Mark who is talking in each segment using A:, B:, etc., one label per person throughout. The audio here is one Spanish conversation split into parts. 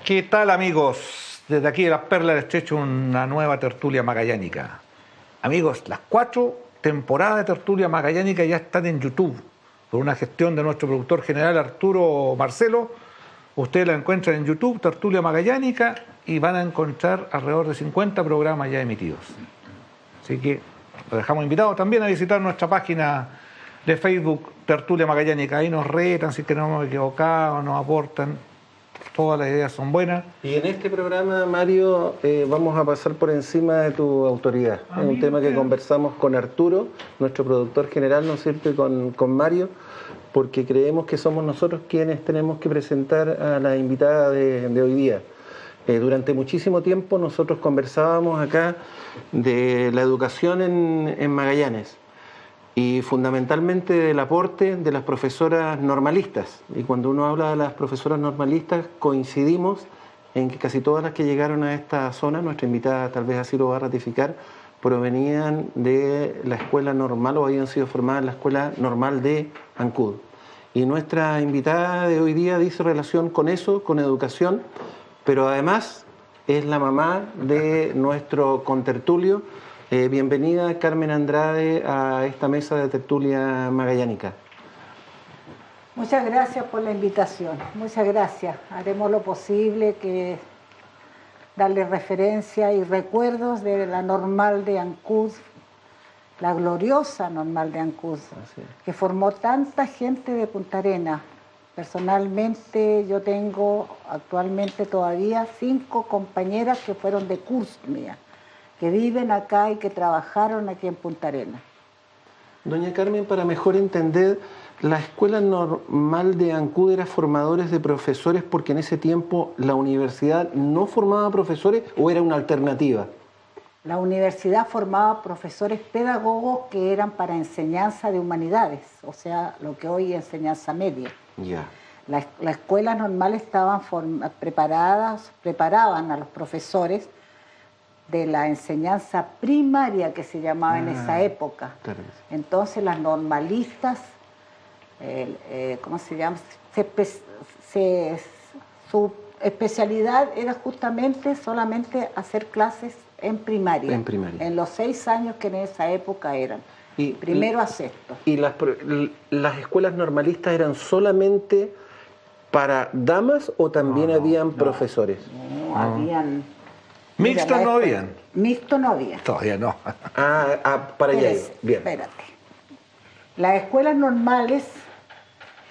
A: ¿Qué tal, amigos? Desde aquí de las Perlas del Estrecho, una nueva tertulia magallánica. Amigos, las 4 temporadas de tertulia magallánica ya están en YouTube. Por una gestión de nuestro productor general Arturo Marcelo, ustedes la encuentran en YouTube, tertulia magallánica, y van a encontrar alrededor de 50 programas ya emitidos. Así que los dejamos invitados también a visitar nuestra página de Facebook, Tertulia Magallánica. Ahí nos retan si es que nos hemos equivocado, nos aportan. Todas las ideas son buenas.
B: Y en este programa, Mario, vamos a pasar por encima de tu autoridad. Es un tema que conversamos con Arturo, nuestro productor general, ¿no es cierto?, con Mario, porque creemos que somos nosotros quienes tenemos que presentar a la invitada de hoy día. Durante muchísimo tiempo nosotros conversábamos acá de la educación en Magallanes y fundamentalmente del aporte de las profesoras normalistas. Y cuando uno habla de las profesoras normalistas, coincidimos en que casi todas las que llegaron a esta zona, nuestra invitada tal vez así lo va a ratificar, provenían de la escuela normal o habían sido formadas en la escuela normal de Ancud. Y nuestra invitada de hoy día dice relación con eso, con educación, pero además es la mamá de nuestro contertulio. Bienvenida, Carmen Andrade, a esta mesa de tertulia magallánica.
C: Muchas gracias por la invitación, muchas gracias. Haremos lo posible que darle referencia y recuerdos de la normal de Ancud, la gloriosa normal de Ancud, que formó tanta gente de Punta Arenas. Personalmente yo tengo actualmente todavía 5 compañeras que fueron de curso mía, que viven acá y que trabajaron aquí en Punta Arenas.
B: Doña Carmen, para mejor entender, la escuela normal de Ancud era formadores de profesores porque en ese tiempo la universidad no formaba profesores o era una alternativa.
C: La universidad formaba profesores pedagogos que eran para enseñanza de humanidades, o sea, lo que hoy es enseñanza media.
B: Ya.
C: Las escuelas normales estaban preparaban a los profesores de la enseñanza primaria que se llamaba en esa época.
B: Claro.
C: Entonces las normalistas, ¿cómo se llama? Su especialidad era justamente solamente hacer clases en primaria.
B: En primaria.
C: En los 6 años que en esa época eran. Primero a sexto.
B: ¿Y las escuelas normalistas eran solamente para damas o también habían profesores?
C: No, habían...
A: ¿Mixtos no habían?
C: Mixto no había.
A: Todavía no.
B: Para allá. Bien.
C: Espérate. Las escuelas normales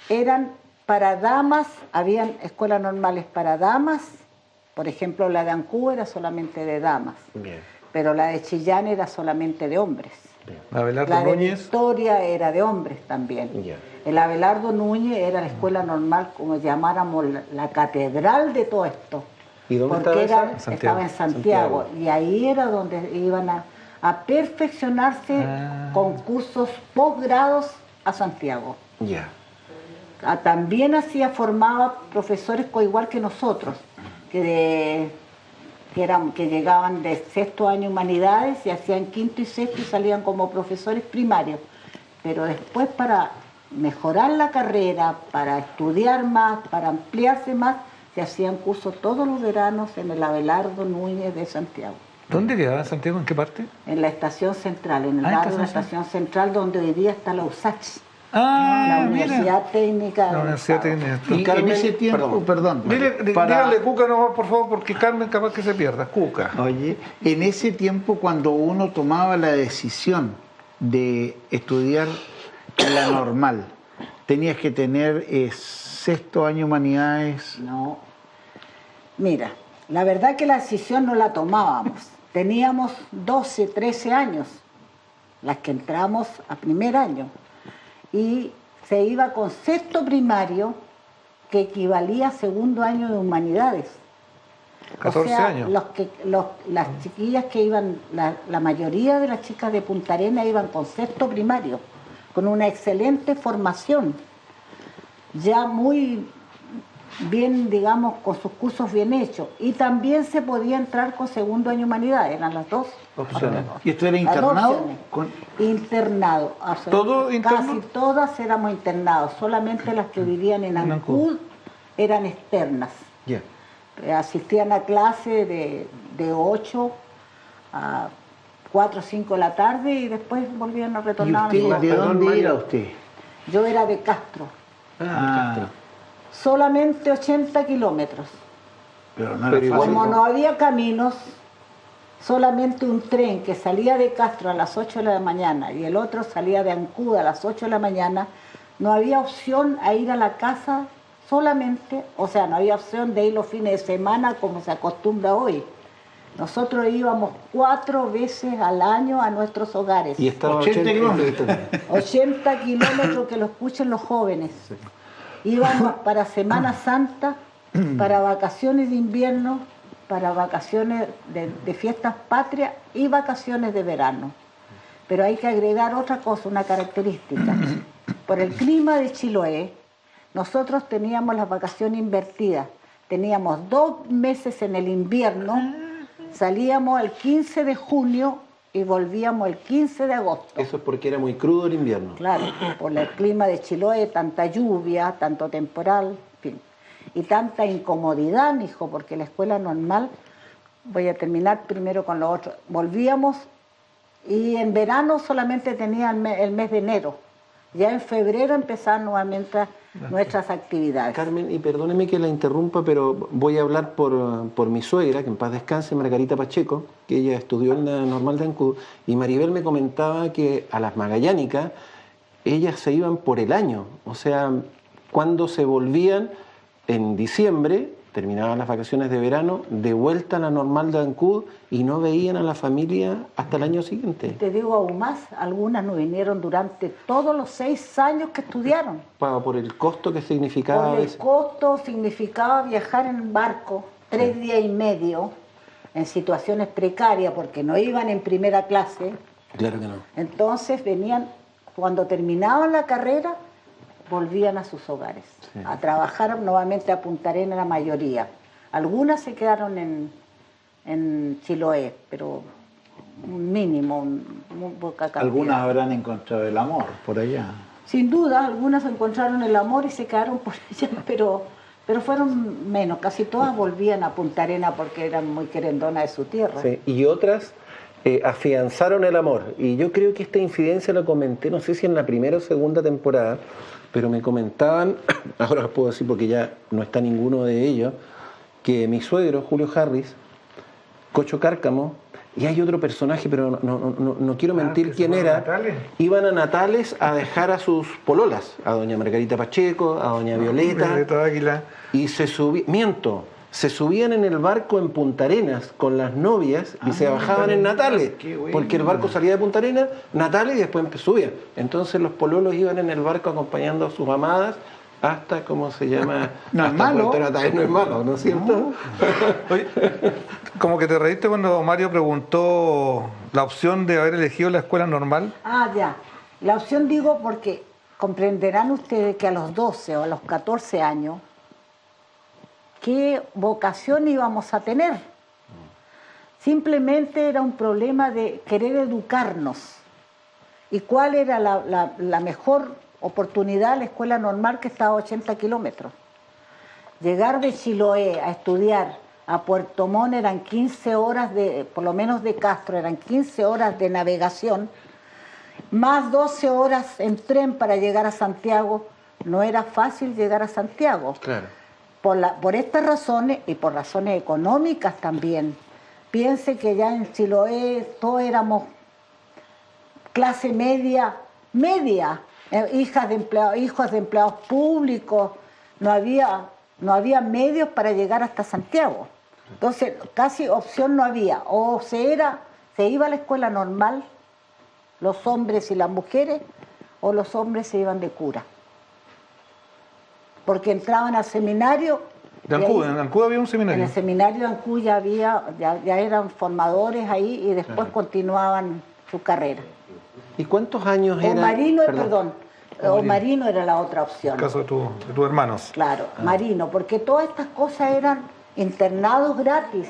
C: eran para damas, habían escuelas normales para damas, por ejemplo la de Ancud era solamente de damas,
B: Bien.
C: pero la de Chillán era solamente de hombres.
A: Abelardo
C: La de
A: Núñez.
C: Victoria era de hombres también.
B: Ya.
C: El Abelardo Núñez era la escuela normal, como llamáramos la catedral de todo esto.
B: ¿Y dónde
C: porque
B: estaba esa?
C: estaba en Santiago. Y ahí era donde iban a perfeccionarse con cursos posgrados a Santiago.
B: Ya.
C: También formaba profesores igual que nosotros, que llegaban de 6º año humanidades y hacían 5º y 6º y salían como profesores primarios. Pero después, para mejorar la carrera, para estudiar más, para ampliarse más, se hacían cursos todos los veranos en el Abelardo Núñez de Santiago.
A: ¿Dónde quedaba en Santiago? ¿En qué parte?
C: En la estación central, en el barrio de la estación central, donde hoy día está la USACH. La Universidad Técnica.
A: La Universidad Técnica.
D: Y
B: Carmen,
D: en ese tiempo, perdón.
A: Dígale Cuca no, por favor, porque Carmen capaz que se pierda. Cuca.
D: Oye, en ese tiempo cuando uno tomaba la decisión de estudiar la normal, tenías que tener 6º año humanidades.
C: No. Mira, la verdad que la decisión no la tomábamos. Teníamos 12, 13 años, las que entramos a primer año. Y se iba con 6º primario, que equivalía a 2º año de humanidades.
A: 14 años.
C: Las chiquillas que iban, la mayoría de las chicas de Punta Arenas iban con 6º primario, con una excelente formación, ya muy bien, digamos, con sus cursos bien hechos. Y también se podía entrar con 2º año humanidades, eran las 2
B: opciones.
D: ¿Y esto era internado?
C: Internado,
A: ¿Todo interno?
C: Casi todas éramos internados, solamente las que vivían en Ancud eran externas.
B: Ya.
C: asistían a clase de 8 a 4 o 5 de la tarde y después volvían a
D: ¿Y
C: retornar a
D: usted,
C: su
D: de
C: hogar.
D: dónde era usted?
C: Yo era de Castro,
D: Ah,
C: solamente 80 kilómetros.
D: pero no
B: Pero
D: era fácil.
C: Como no había caminos, solamente un tren que salía de Castro a las 8 de la mañana y el otro salía de Ancud a las 8 de la mañana, no había opción a ir a la casa solamente, o sea, no había opción de ir los fines de semana como se acostumbra hoy. Nosotros íbamos 4 veces al año a nuestros hogares.
B: Y estaba
D: 80 kilómetros.
C: 80 kilómetros, que lo escuchen los jóvenes. Íbamos para Semana Santa, para vacaciones de invierno, para vacaciones de fiestas patrias y vacaciones de verano. Pero hay que agregar otra cosa, una característica. Por el clima de Chiloé, nosotros teníamos las vacaciones invertidas. Teníamos 2 meses en el invierno, salíamos el 15 de junio y volvíamos el 15 de agosto.
B: Eso es porque era muy crudo el invierno.
C: Claro, por el clima de Chiloé, tanta lluvia, tanto temporal, en fin. Y tanta incomodidad, mijo, porque la escuela normal, voy a terminar primero con lo otro, volvíamos y en verano solamente tenía el mes de enero. Ya en febrero empezaban nuevamente nuestras actividades.
B: Carmen, y perdóneme que la interrumpa, pero voy a hablar por mi suegra, que en paz descanse, Margarita Pacheco, que ella estudió en la normal de Ancud, y Maribel me comentaba que a las magallánicas ellas se iban por el año, o sea, cuando se volvían en diciembre, terminaban las vacaciones de verano, de vuelta a la normal de Ancud y no veían a la familia hasta el año siguiente.
C: Te digo aún más, algunas no vinieron durante todos los 6 años que estudiaron.
B: Por el costo que significaba.
C: Por el costo significaba viajar en barco 3 días y medio en situaciones precarias porque no iban en primera clase.
B: Claro que no.
C: Entonces venían, cuando terminaban la carrera, volvían a sus hogares,
B: Sí.
C: a trabajar nuevamente a Punta Arenas la mayoría. Algunas se quedaron en Chiloé, pero un mínimo, muy poca cantidad.
D: Algunas habrán encontrado el amor por allá.
C: Sin duda, algunas encontraron el amor y se quedaron por ella, pero fueron menos. Casi todas volvían a Punta Arenas porque eran muy querendonas de su tierra.
B: Sí, y otras afianzaron el amor. Y yo creo que esta infidencia la comenté, no sé si en la primera o segunda temporada, pero me comentaban, ahora lo puedo decir porque ya no está ninguno de ellos, que mi suegro, Julio Harris, Cocho Cárcamo, y hay otro personaje, pero no quiero mentir
A: que se
B: quién
A: fueron
B: era,
A: a Natales.
B: iban a Natales a dejar a sus pololas, a doña Margarita Pacheco, a doña Violeta,
A: Violeta Águila.
B: y se subían en el barco en Punta Arenas con las novias y se bajaban en Natales,
D: qué bueno.
B: porque el barco salía de Punta Arenas, Natales y después subían. Entonces los pololos iban en el barco acompañando a sus amadas hasta, ¿cómo se llama?
D: No es
B: Hasta
D: malo.
B: Puerto Natales. No es malo, ¿no es cierto?
A: Oye, como que te reíste cuando Mario preguntó la opción de haber elegido la escuela normal.
C: Ah, ya. La opción digo porque comprenderán ustedes que a los 12 o a los 14 años, ¿qué vocación íbamos a tener? Simplemente era un problema de querer educarnos. ¿Y cuál era la mejor oportunidad? La escuela normal, que estaba a 80 kilómetros. Llegar de Chiloé a estudiar a Puerto Montt eran 15 horas, por lo menos de Castro, eran 15 horas de navegación, más 12 horas en tren para llegar a Santiago. No era fácil llegar a Santiago.
B: Claro.
C: Por estas razones y por razones económicas también. Piense que ya en Chiloé todos éramos clase media, hijos de empleados públicos, no había medios para llegar hasta Santiago. Entonces casi opción no había, o se iba a la escuela normal, los hombres y las mujeres, o los hombres se iban de cura. Porque entraban al seminario.
A: De Ancud, en Ancud había un
C: En
A: seminario.
C: el seminario de Ancud ya eran formadores ahí y después continuaban su carrera.
B: ¿Y cuántos años
C: O
B: era?
C: Marino era la otra opción.
A: En el caso de tus hermanos.
C: Claro, Marino, porque todas estas cosas eran internados gratis.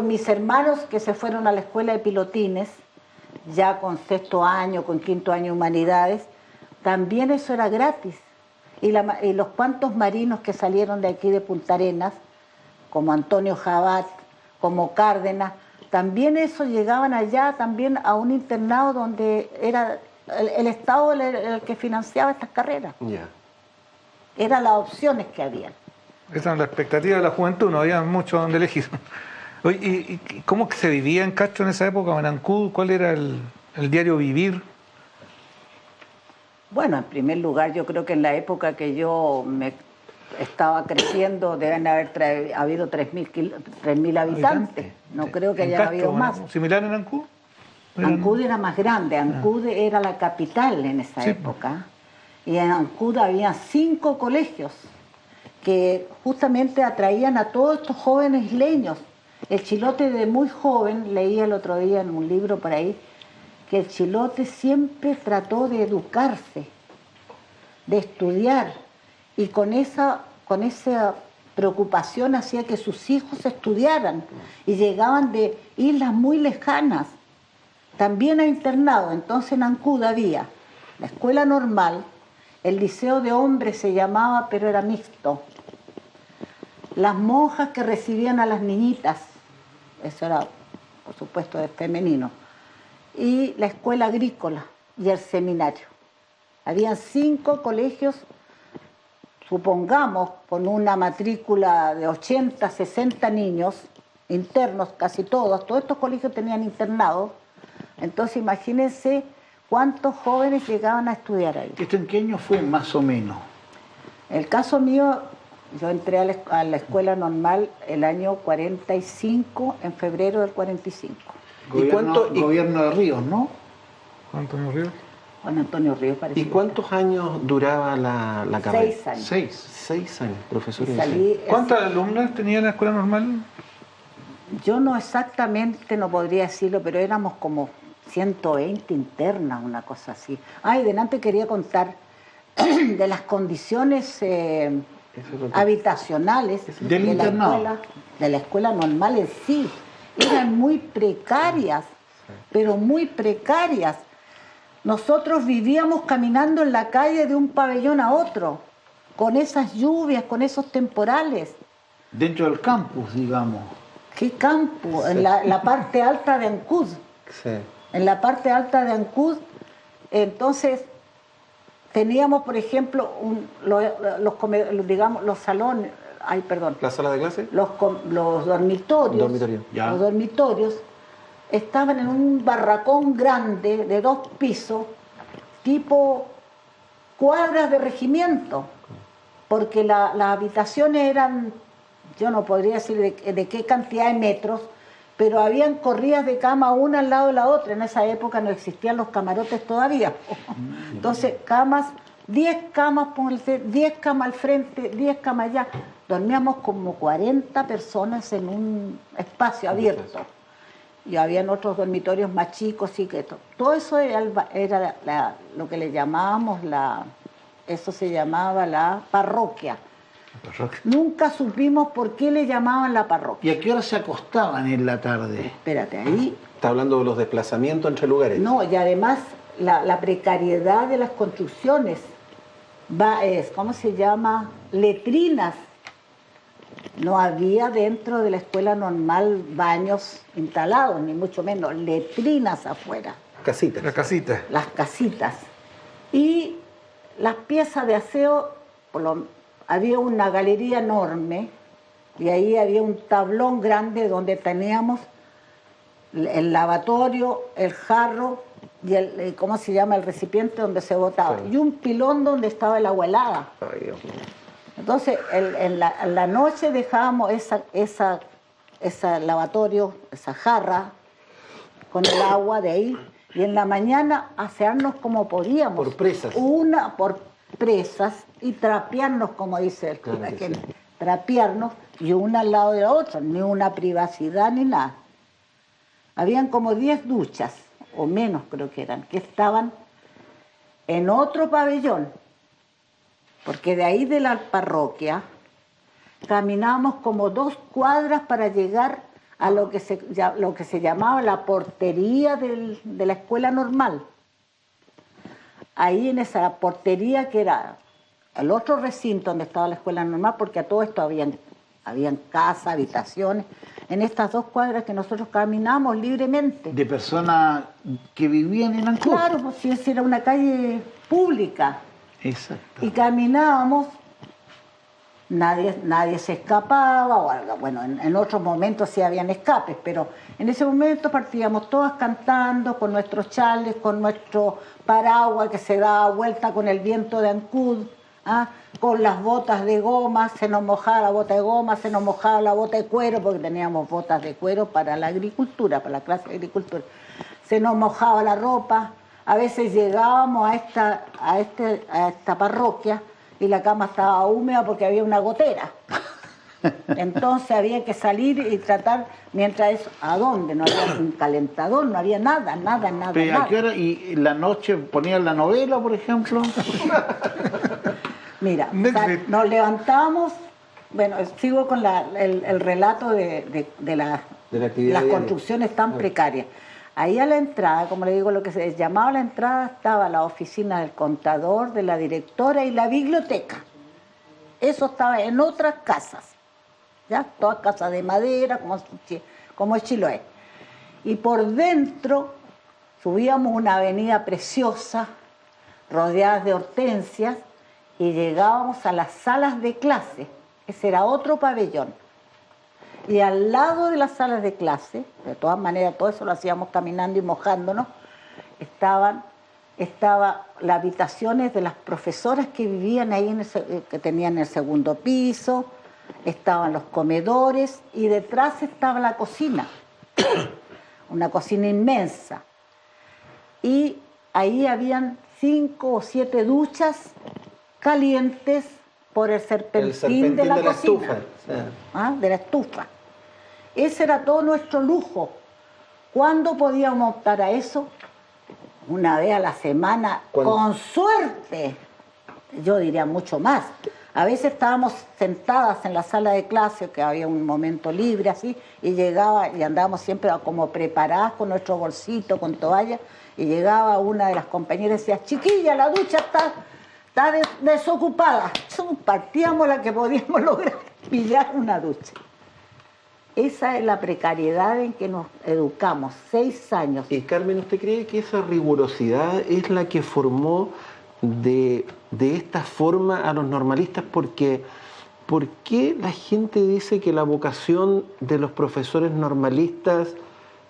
C: Mis hermanos que se fueron a la escuela de pilotines, ya con 6.º año, con 5.º año humanidades, también eso era gratis. y los cuantos marinos que salieron de aquí de Punta Arenas, como Antonio Jabat, como Cárdenas, también esos llegaban allá también a un internado donde era el Estado el que financiaba estas carreras.
B: Ya.
C: Eran las opciones que había.
A: Esa era la expectativa de la juventud, no había mucho donde elegir. Oye, ¿y cómo que se vivía en Castro en esa época, en Ancud? ¿Cuál era el diario vivir?
C: Bueno, en primer lugar, yo creo que en la época que yo me estaba creciendo deben haber habido 3.000 habitantes. No creo que haya habido más.
A: ¿Similar en Ancud?
C: Ancud era más grande. Ancud era la capital en esa época. Y en Ancud había 5 colegios que justamente atraían a todos estos jóvenes isleños. El Chilote de muy joven, leía el otro día en un libro por ahí, que el Chilote siempre trató de educarse, de estudiar, y con esa preocupación hacía que sus hijos estudiaran y llegaban de islas muy lejanas, también a internado. Entonces en Ancud había la escuela normal, el liceo de hombres se llamaba, pero era mixto, las monjas que recibían a las niñitas, eso era por supuesto de femenino, y la escuela agrícola y el seminario. Habían 5 colegios, supongamos, con una matrícula de 80, 60 niños, internos casi todos estos colegios tenían internados. Entonces imagínense cuántos jóvenes llegaban a estudiar ahí.
D: ¿Esto en qué año fue más o menos?
C: El caso mío, yo entré a la escuela normal el año 45, en febrero del 45.
D: Gobierno de Ríos, ¿no?
A: Juan Antonio Ríos.
C: Juan Antonio Ríos parece.
B: ¿Y cuántos años duraba la carrera?
C: 6 años.
B: 6 años, profesor.
A: ¿Cuántas alumnas tenía la escuela normal?
C: Yo no exactamente, no podría decirlo, pero éramos como 120 internas, una cosa así. Y delante quería contar de las condiciones habitacionales
D: del internado,
C: de la escuela normal en sí. Eran muy precarias, pero muy precarias. Nosotros vivíamos caminando en la calle de un pabellón a otro, con esas lluvias, con esos temporales.
D: Dentro del campus, digamos.
C: ¿Qué campo? En la parte alta de Ancud.
B: Sí.
C: En la parte alta de Ancud, entonces teníamos, por ejemplo, los salones,
B: ¿La sala de clase?
C: los dormitorios. Los dormitorios estaban en un barracón grande de 2 pisos, tipo cuadras de regimiento, porque las habitaciones eran, yo no podría decir de qué cantidad de metros, pero habían corridas de cama una al lado de la otra. En esa época no existían los camarotes todavía. Entonces, 10 camas, pónganse, 10 camas al frente, 10 camas allá. Dormíamos como 40 personas en un espacio abierto. Y habían otros dormitorios más chicos y que todo eso era lo que le llamábamos eso se llamaba la parroquia. Nunca supimos por qué le llamaban la parroquia.
D: ¿Y a qué hora se acostaban en la tarde?
C: Espérate, ahí...
B: ¿Está hablando de los desplazamientos entre lugares?
C: No, y además la precariedad de las construcciones. ¿Cómo se llama? Letrinas. No había dentro de la escuela normal baños instalados, ni mucho menos, letrinas afuera.
B: Casitas.
A: La casita.
C: Las casitas. Y las piezas de aseo, había una galería enorme y ahí había un tablón grande donde teníamos el lavatorio, el jarro y ¿cómo se llama? El recipiente donde se botaba. Sí. Y un pilón donde estaba el agua helada.
B: Ay, Dios mío.
C: Entonces, en la noche dejábamos ese lavatorio, esa jarra, con el agua de ahí, y en la mañana asearnos como podíamos.
B: Por presas.
C: Una por presas y trapearnos, como dice el
B: claro que sí.
C: Trapearnos, y una al lado de la otra, ni una privacidad ni nada. Habían como 10 duchas, o menos creo que eran, que estaban en otro pabellón. Porque de ahí de la parroquia caminábamos como 2 cuadras para llegar a lo que se llamaba la portería de la escuela normal. Ahí en esa portería, que era el otro recinto donde estaba la escuela normal, porque a todo esto habían casas, habitaciones, en estas 2 cuadras que nosotros caminamos libremente.
D: De personas que vivían en Ancud.
C: Claro, pues si esa era una calle pública.
D: Exacto.
C: Y caminábamos, nadie se escapaba, o algo. Bueno, en otros momentos sí habían escapes, pero en ese momento partíamos todas cantando, con nuestros chales, con nuestro paraguas que se daba vuelta con el viento de Ancud, con las botas de goma, se nos mojaba la bota de goma, se nos mojaba la bota de cuero, porque teníamos botas de cuero para la agricultura, para la clase de agricultura. Se nos mojaba la ropa, a veces llegábamos a esta parroquia y la cama estaba húmeda porque había una gotera. Entonces había que salir y tratar, mientras eso, ¿a dónde? No había un calentador, no había nada.
D: ¿Pero a qué hora? ¿Y la noche ponían la novela, por ejemplo?
C: Mira, nos levantamos, bueno, sigo con el relato de las construcciones tan precarias. Ahí a la entrada, como le digo, lo que se llamaba la entrada, estaba la oficina del contador, de la directora y la biblioteca. Eso estaba en otras casas, ¿ya? Todas casas de madera, como es Chiloé. Y por dentro subíamos una avenida preciosa, rodeadas de hortensias, y llegábamos a las salas de clase. Ese era otro pabellón. Y al lado de las salas de clase, de todas maneras, todo eso lo hacíamos caminando y mojándonos, estaban las habitaciones de las profesoras que vivían ahí, que tenían el segundo piso, estaban los comedores y detrás estaba la cocina, una cocina inmensa. Y ahí habían 5 o 7 duchas calientes por el serpentín de la cocina,
B: estufa.
C: De la estufa. Ese era todo nuestro lujo. ¿Cuándo podíamos optar a eso? Una vez a la semana, con suerte. Yo diría mucho más. A veces estábamos sentadas en la sala de clase, que había un momento libre así, y llegaba, y andábamos siempre como preparadas con nuestro bolsito, con toalla, y llegaba una de las compañeras y decía, chiquilla, la ducha está desocupada. Partíamos la que podíamos lograr, pillar una ducha. Esa es la precariedad en que nos educamos, 6 años.
B: Y Carmen, ¿usted cree que esa rigurosidad es la que formó de esta forma a los normalistas? Porque, ¿por qué la gente dice que la vocación de los profesores normalistas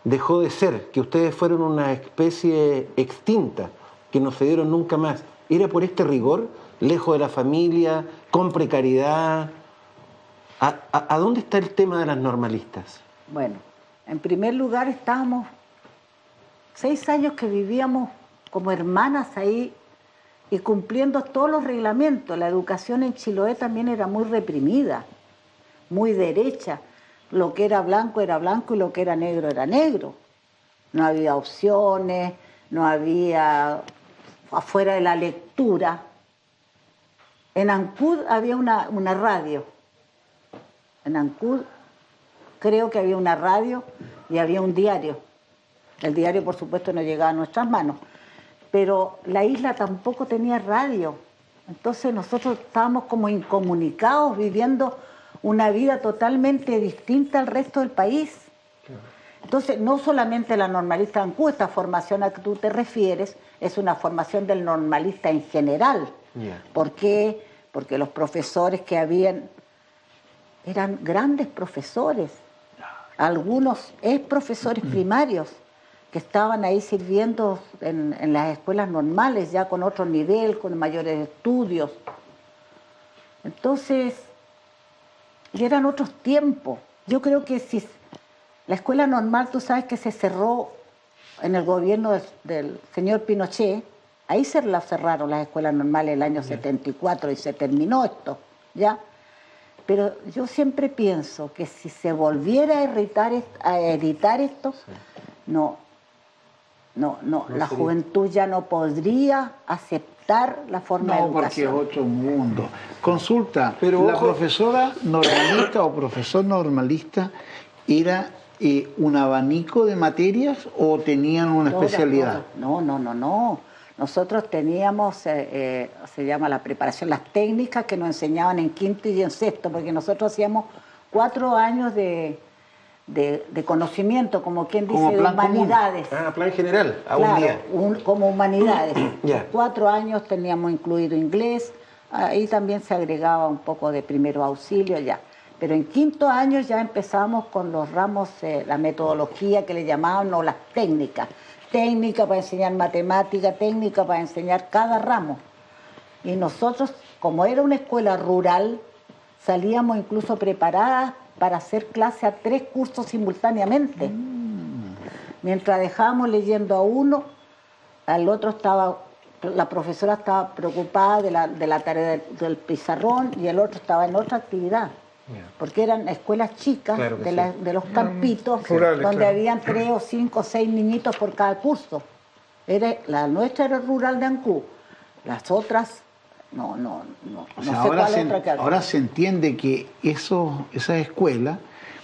B: dejó de ser? Que ustedes fueron una especie extinta, que no se dieron nunca más. ¿Era por este rigor, lejos de la familia, con precariedad? ¿A dónde está el tema de las normalistas?
C: Bueno, en primer lugar estábamos 6 años que vivíamos como hermanas ahí y cumpliendo todos los reglamentos. La educación en Chiloé también era muy reprimida, muy derecha. Lo que era blanco y lo que era negro. No había opciones, no había afuera de la lectura. En Ancud había una radio. En Ancud creo que había una radio y había un diario. El diario, por supuesto, no llegaba a nuestras manos. Pero la isla tampoco tenía radio. Entonces nosotros estábamos como incomunicados, viviendo una vida totalmente distinta al resto del país. Entonces, no solamente la normalista de Ancud, esta formación a que tú te refieres, es una formación del normalista en general. ¿Por qué? Porque los profesores que habían eran grandes profesores, algunos profesores primarios que estaban ahí sirviendo en las escuelas normales, ya con otro nivel, con mayores estudios. Entonces, y eran otros tiempos. Yo creo que si la escuela normal, tú sabes que se cerró en el gobierno del señor Pinochet, ahí se la cerraron las escuelas normales el año 74 y se terminó esto, ¿ya? Pero yo siempre pienso que si se volviera a editar esto, no, la juventud ya no podría aceptar la forma de educación.
D: No, porque es otro mundo. Consulta,
B: pero
D: ¿la profesora normalista o profesor normalista era un abanico de materias o tenían una especialidad?
C: No. Nosotros teníamos, se llama la preparación, las técnicas que nos enseñaban en quinto y en sexto, porque nosotros hacíamos 4 años de conocimiento, como quien dice, de humanidades.
B: Plan general, a
C: claro,
B: un día.
C: Como humanidades.
B: Ya.
C: 4 años teníamos incluido inglés, ahí también se agregaba un poco de primero auxilio ya. Pero en quinto año ya empezamos con los ramos, la metodología que le llamaban, o las técnicas. Técnica para enseñar matemática, técnica para enseñar cada ramo. Y nosotros, como era una escuela rural, salíamos incluso preparadas para hacer clase a 3 cursos simultáneamente. Mientras dejábamos leyendo a uno, al otro la profesora estaba preocupada de la tarea del pizarrón y el otro estaba en otra actividad. Porque eran escuelas chicas,
B: claro
C: de los campitos,
A: rurales,
C: donde
A: claro.
C: habían 3 o 5 o 6 niñitos por cada curso. La nuestra era rural de Ancud, las otras no
D: O sea,
C: sé cuál otra que había.
D: ahora se entiende que esa escuela,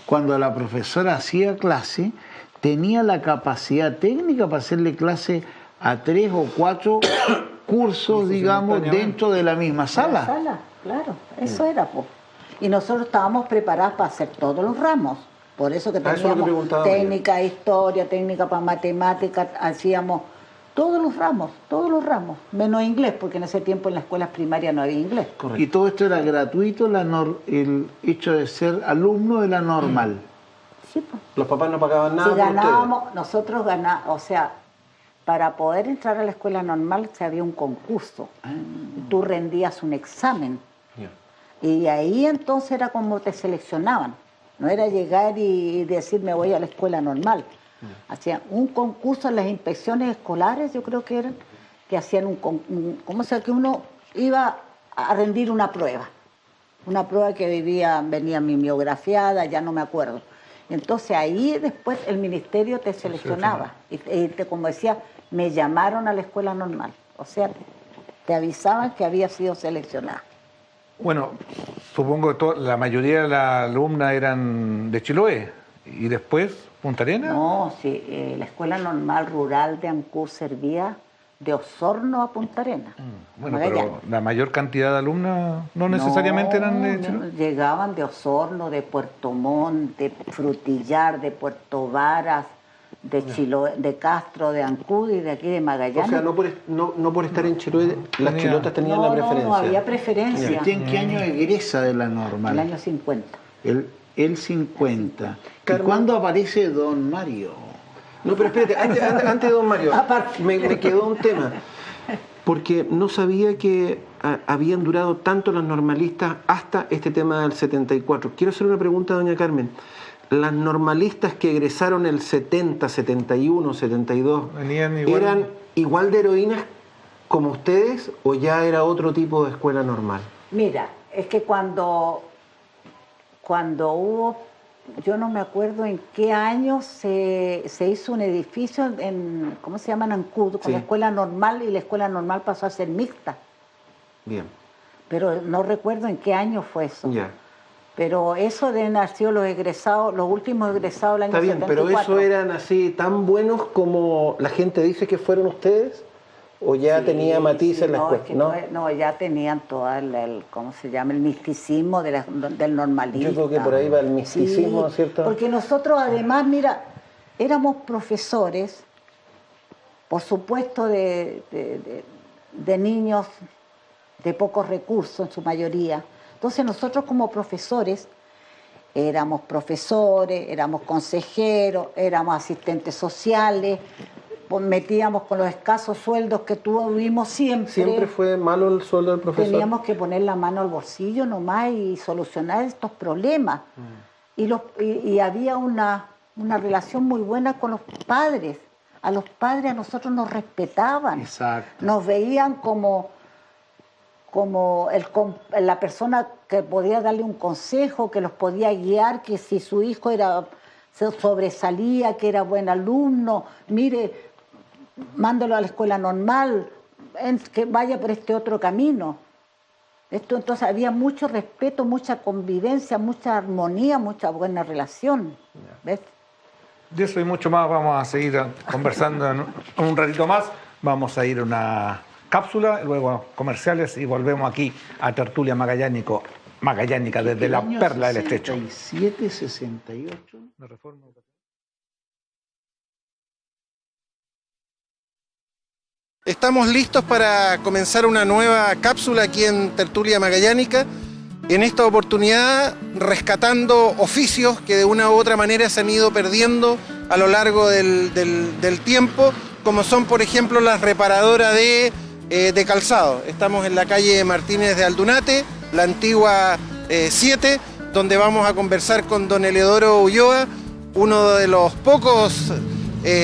D: cuando la profesora hacía clase, tenía la capacidad técnica para hacerle clase a 3 o 4 cursos, digamos, dentro de la misma sala.
C: La sala, claro, eso era, pues. Y nosotros estábamos preparados para hacer todos los ramos. Por eso que
B: Eso es lo que
C: teníamos
B: preguntaba
C: técnica, historia, técnica para matemáticas, hacíamos todos los ramos, menos inglés, porque en ese tiempo en las escuelas primarias no había inglés.
D: Y todo esto era gratuito, el hecho de ser alumno de la normal.
C: Sí, pues.
B: Los papás no pagaban nada
C: Si
B: por ustedes.
C: ganábamos, nosotros ganábamos, o sea, para poder entrar a la escuela normal se había un concurso. Tú rendías un examen.
B: Ya.
C: Y ahí entonces era como te seleccionaban. No era llegar y decir me voy a la escuela normal. Hacían un concurso en las inspecciones escolares, yo creo que eran, que hacían ¿cómo sea? Que uno iba a rendir una prueba. Una prueba que venía mimeografiada, ya no me acuerdo. Entonces ahí después el ministerio te seleccionaba. Y como decía, me llamaron a la escuela normal. O sea, te avisaban que había sido seleccionada.
A: Bueno, supongo que la mayoría de las alumnas eran de Chiloé. ¿Y después Punta Arenas?
C: No, sí, la escuela normal rural de Ancud servía de Osorno a Punta Arenas.
A: Bueno,
C: Magallanes.
A: pero la mayor cantidad de alumnas no necesariamente eran de Chiloé.
C: Llegaban de Osorno, de Puerto Montt, de Frutillar, de Puerto Varas, de Chiloé, de Castro, de Ancud y de aquí de Magallanes.
B: O sea, no por estar en Chiloé, las chilotas tenían la preferencia.
C: No había preferencia.
D: ¿Usted en qué año egresa de la normal?
C: El año 50.
D: El 50. ¿Y
B: Carmen.
D: cuándo aparece don Mario?
B: No, pero espérate, antes de don Mario,
C: Aparte.
B: me quedó un tema. Porque no sabía que habían durado tanto los normalistas hasta este tema del 74. Quiero hacer una pregunta a doña Carmen. ¿Las normalistas que egresaron el 70, 71, 72,
A: Venían igual.
B: eran igual de heroínas como ustedes o ya era otro tipo de escuela normal?
C: Mira, es que cuando hubo, yo no me acuerdo en qué año se hizo un edificio en, ¿cómo se llama? En Ancud, con
B: Sí.
C: la escuela normal, y la escuela normal pasó a ser mixta.
B: Bien,
C: Pero no recuerdo en qué año fue eso.
B: ya.
C: Pero eso deben haber sido los egresados, los últimos egresados del año
B: Está bien,
C: 74.
B: pero ¿eso eran así tan buenos como la gente dice que fueron ustedes? ¿O ya
C: Sí,
B: tenía matices en la
C: no,
B: escuela?
C: es que no, ya tenían todo ¿cómo se llama? El misticismo del normalismo.
B: Yo creo que por ahí va el misticismo,
C: Sí,
B: ¿cierto?
C: porque nosotros además, mira, éramos profesores, por supuesto, de niños de pocos recursos en su mayoría. Entonces nosotros como profesores éramos consejeros, éramos asistentes sociales, pues metíamos con los escasos sueldos que tuvimos siempre.
B: ¿Siempre fue malo el sueldo del profesor?
C: Teníamos que poner la mano al bolsillo nomás y solucionar estos problemas. Y había una relación muy buena con los padres. A los padres a nosotros nos respetaban.
D: Exacto.
C: Nos veían como la persona que podía darle un consejo, que los podía guiar, que si su hijo se sobresalía, que era buen alumno, mire, mándalo a la escuela normal, que vaya por este otro camino. Entonces había mucho respeto, mucha convivencia, mucha armonía, mucha buena relación. ¿Ves?
A: De eso y mucho más vamos a seguir conversando en un ratito más. Vamos a ir a una cápsula, luego a comerciales y volvemos aquí a Tertulia Magallánica desde la perla del estrecho.
D: 67, 68.
A: La reforma.
B: Estamos listos para comenzar una nueva cápsula aquí en Tertulia Magallánica. En esta oportunidad rescatando oficios que de una u otra manera se han ido perdiendo a lo largo del tiempo, como son por ejemplo las reparadoras de calzado. Estamos en la calle Martínez de Aldunate, la antigua 7, donde vamos a conversar con don Eleodoro Ulloa, uno de los pocos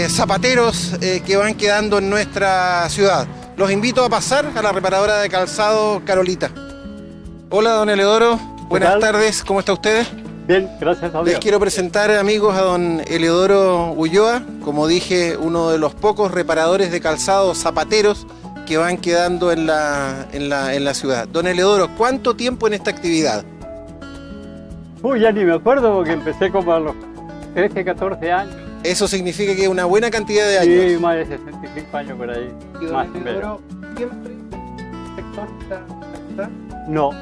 B: zapateros que van quedando en nuestra ciudad. Los invito a pasar a la reparadora de calzado Carolita. Hola, don Eleodoro, buenas tardes, ¿cómo está usted?
E: Bien, gracias a Dios.
B: Les quiero presentar, amigos, a don Eleodoro Ulloa, como dije, uno de los pocos reparadores de calzado zapateros que van quedando en la ciudad. Don Eleodoro, ¿cuánto tiempo en esta actividad?
E: Uy, ya ni me acuerdo porque empecé como a los 13, 14 años.
B: Eso significa que una buena cantidad de años.
E: Sí, más de 65 años por ahí.
B: ¿Y don
E: Más
B: Eleodoro siempre sector está?
E: No.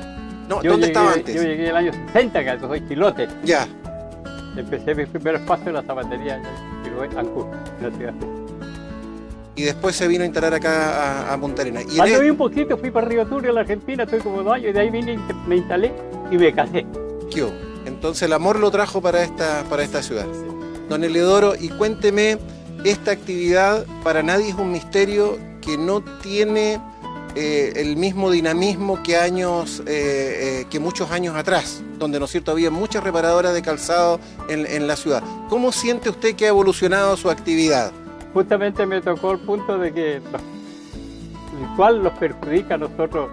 B: No, ¿dónde estaba antes?
E: Yo llegué el año 60 acá, soy chilote.
B: Ya.
E: Empecé mis primeros pasos en la zapatería en Ancud, en la ciudad.
B: Y después se vino a instalar acá a Punta Arenas. Y
E: Cuando vi un poquito, fui para Río Turio, a la Argentina, estoy como 2 años, y de ahí vine, me instalé y me casé.
B: ¿Qué hubo? Entonces el amor lo trajo para esta ciudad. Don Eleodoro, y cuénteme, esta actividad para nadie es un misterio, que no tiene el mismo dinamismo que muchos años atrás, donde, ¿no es cierto?, había muchas reparadoras de calzado en la ciudad. ¿Cómo siente usted que ha evolucionado su actividad?
E: Justamente me tocó el punto de que el cual nos perjudica a nosotros,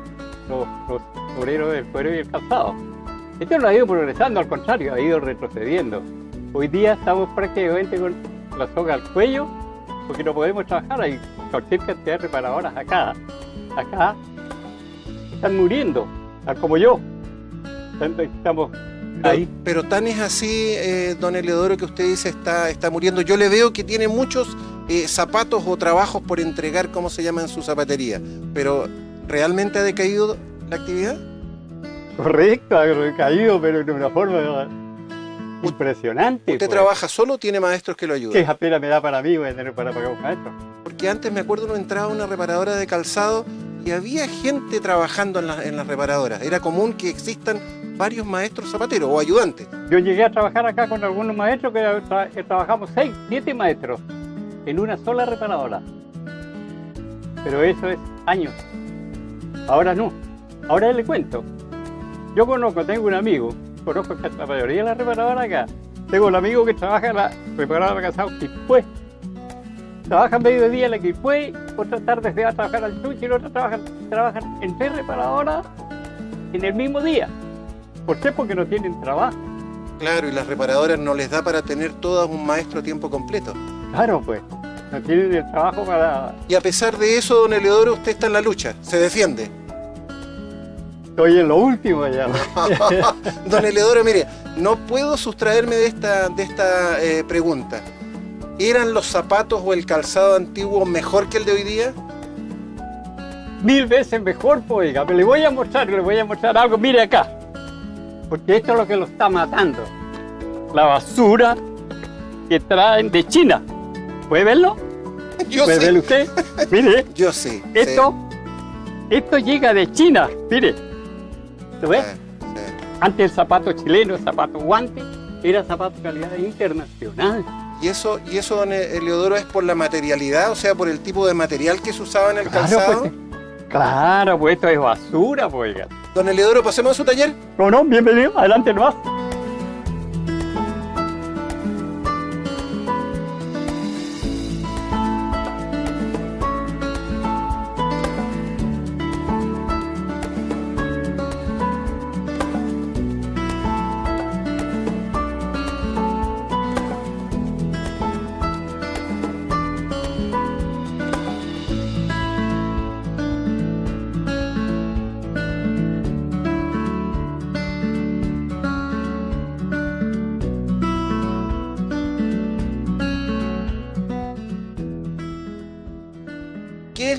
E: los obreros del cuero y el calzado. Esto no ha ido progresando, al contrario, ha ido retrocediendo. Hoy día estamos prácticamente con la soga al cuello porque no podemos trabajar. Hay cualquier cantidad de reparadoras acá están muriendo, tal como yo. Estamos ahí.
B: Pero tan es así, don Eleodoro, que usted dice está muriendo. Yo le veo que tiene muchos zapatos o trabajos por entregar, ¿cómo se llama en su zapatería? Pero ¿realmente ha decaído la actividad?
E: Correcto, ha recaído, pero de una forma impresionante.
B: ¿Usted
E: pues.
B: ¿Trabaja solo o tiene maestros que lo ayudan?
E: Que apenas me da para mí, voy a tener para pagar un maestro.
B: Porque antes me acuerdo uno entraba a una reparadora de calzado y había gente trabajando en las reparadoras. Era común que existan varios maestros zapateros o ayudantes.
E: Yo llegué a trabajar acá con algunos maestros que trabajamos 6, 7 maestros en una sola reparadora. Pero eso es años. Ahora no. Ahora le cuento. Yo tengo un amigo, conozco la mayoría de las reparadoras acá. Tengo un amigo que trabaja en la reparadora de calzado Quilpué. Trabaja mediodía en la Quilpué, otra tarde se va a trabajar al Chuchi y la otra trabajan en 3 reparadoras en el mismo día. ¿Por qué? Porque no tienen trabajo.
B: Claro, y las reparadoras no les da para tener todo un maestro a tiempo completo.
E: Claro, pues. No tienen el trabajo para...
B: Y a pesar de eso, don Eleodoro, usted está en la lucha, se defiende.
E: Estoy en lo último ya.
B: Don Eleodoro, mire, no puedo sustraerme de esta pregunta. ¿Eran los zapatos o el calzado antiguo mejor que el de hoy día?
E: 1000 veces mejor, pues, oiga. Le voy a mostrar algo. Mire acá. Porque esto es lo que lo está matando. La basura que traen de China. ¿Puede verlo?
B: Yo
E: ¿Puede
B: sí.
E: verlo usted? Mire.
B: Yo sí.
E: Esto llega de China. Mire. ¿Lo ves?
B: Sí.
E: Antes el zapato chileno, el zapato guante, era zapato de calidad internacional.
B: ¿Y eso, don Eleodoro, es por la materialidad, o sea, por el tipo de material que se usaba en el calzado?
E: Pues, claro, pues esto es basura, pues. Oiga.
B: Don Eleodoro, pasemos a su taller.
E: No, bienvenido, adelante nomás.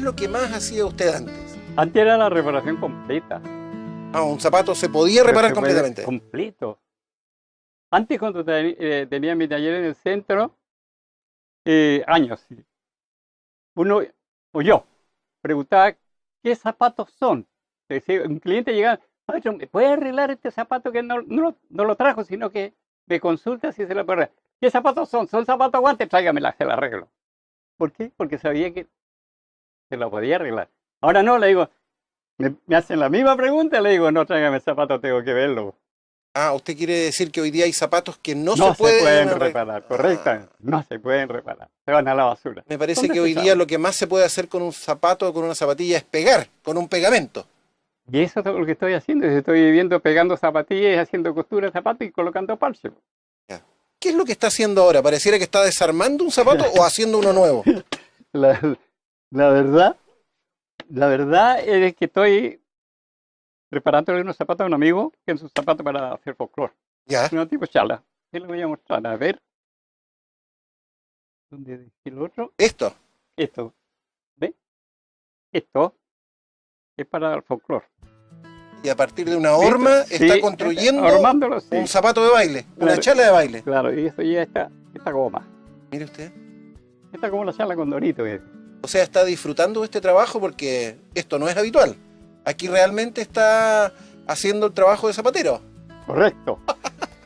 B: es lo que más hacía usted antes?
E: Antes era la reparación completa.
B: Ah, un zapato se podía reparar completamente.
E: Completo. Antes, cuando tenía mi taller en el centro, años, sí, uno, o yo, preguntaba qué zapatos son. Decía, un cliente llegaba, maestro, ¿me puede arreglar este zapato que no lo trajo, sino que me consulta si se lo puede arreglar? ¿Qué zapatos son? ¿Son zapatos guantes? Tráigamela, se la arreglo. ¿Por qué? Porque sabía que se lo podía arreglar. Ahora no, le digo, me hacen la misma pregunta, le digo, no, tráigame el zapato, tengo que verlo.
B: Ah, usted quiere decir que hoy día hay zapatos que no
E: se
B: se pueden
E: reparar, correcto. No se pueden reparar, se van a la basura.
B: Me parece que hoy día lo que más se puede hacer con un zapato o con una zapatilla es pegar, con un pegamento.
E: Y eso es lo que estoy haciendo, estoy viviendo pegando zapatillas, haciendo costura de zapatos y colocando parche.
B: ¿Qué es lo que está haciendo ahora? ¿Pareciera que está desarmando un zapato o haciendo uno nuevo?
E: La verdad es que estoy preparándole unos zapatos a un amigo, que es un zapato para hacer folclore.
B: Ya.
E: Un tipo chala. Él lo voy a mostrar, a ver. ¿Dónde dejé el otro?
B: Esto.
E: ¿Ve? Esto es para el folclore.
B: Y a partir de una horma está construyendo un zapato de baile, una chala de baile.
E: Claro, y esto ya está goma.
B: Mire usted.
E: Está como la chala con Dorito.
B: O sea, está disfrutando de este trabajo porque esto no es habitual. Aquí realmente está haciendo el trabajo de zapatero.
E: Correcto.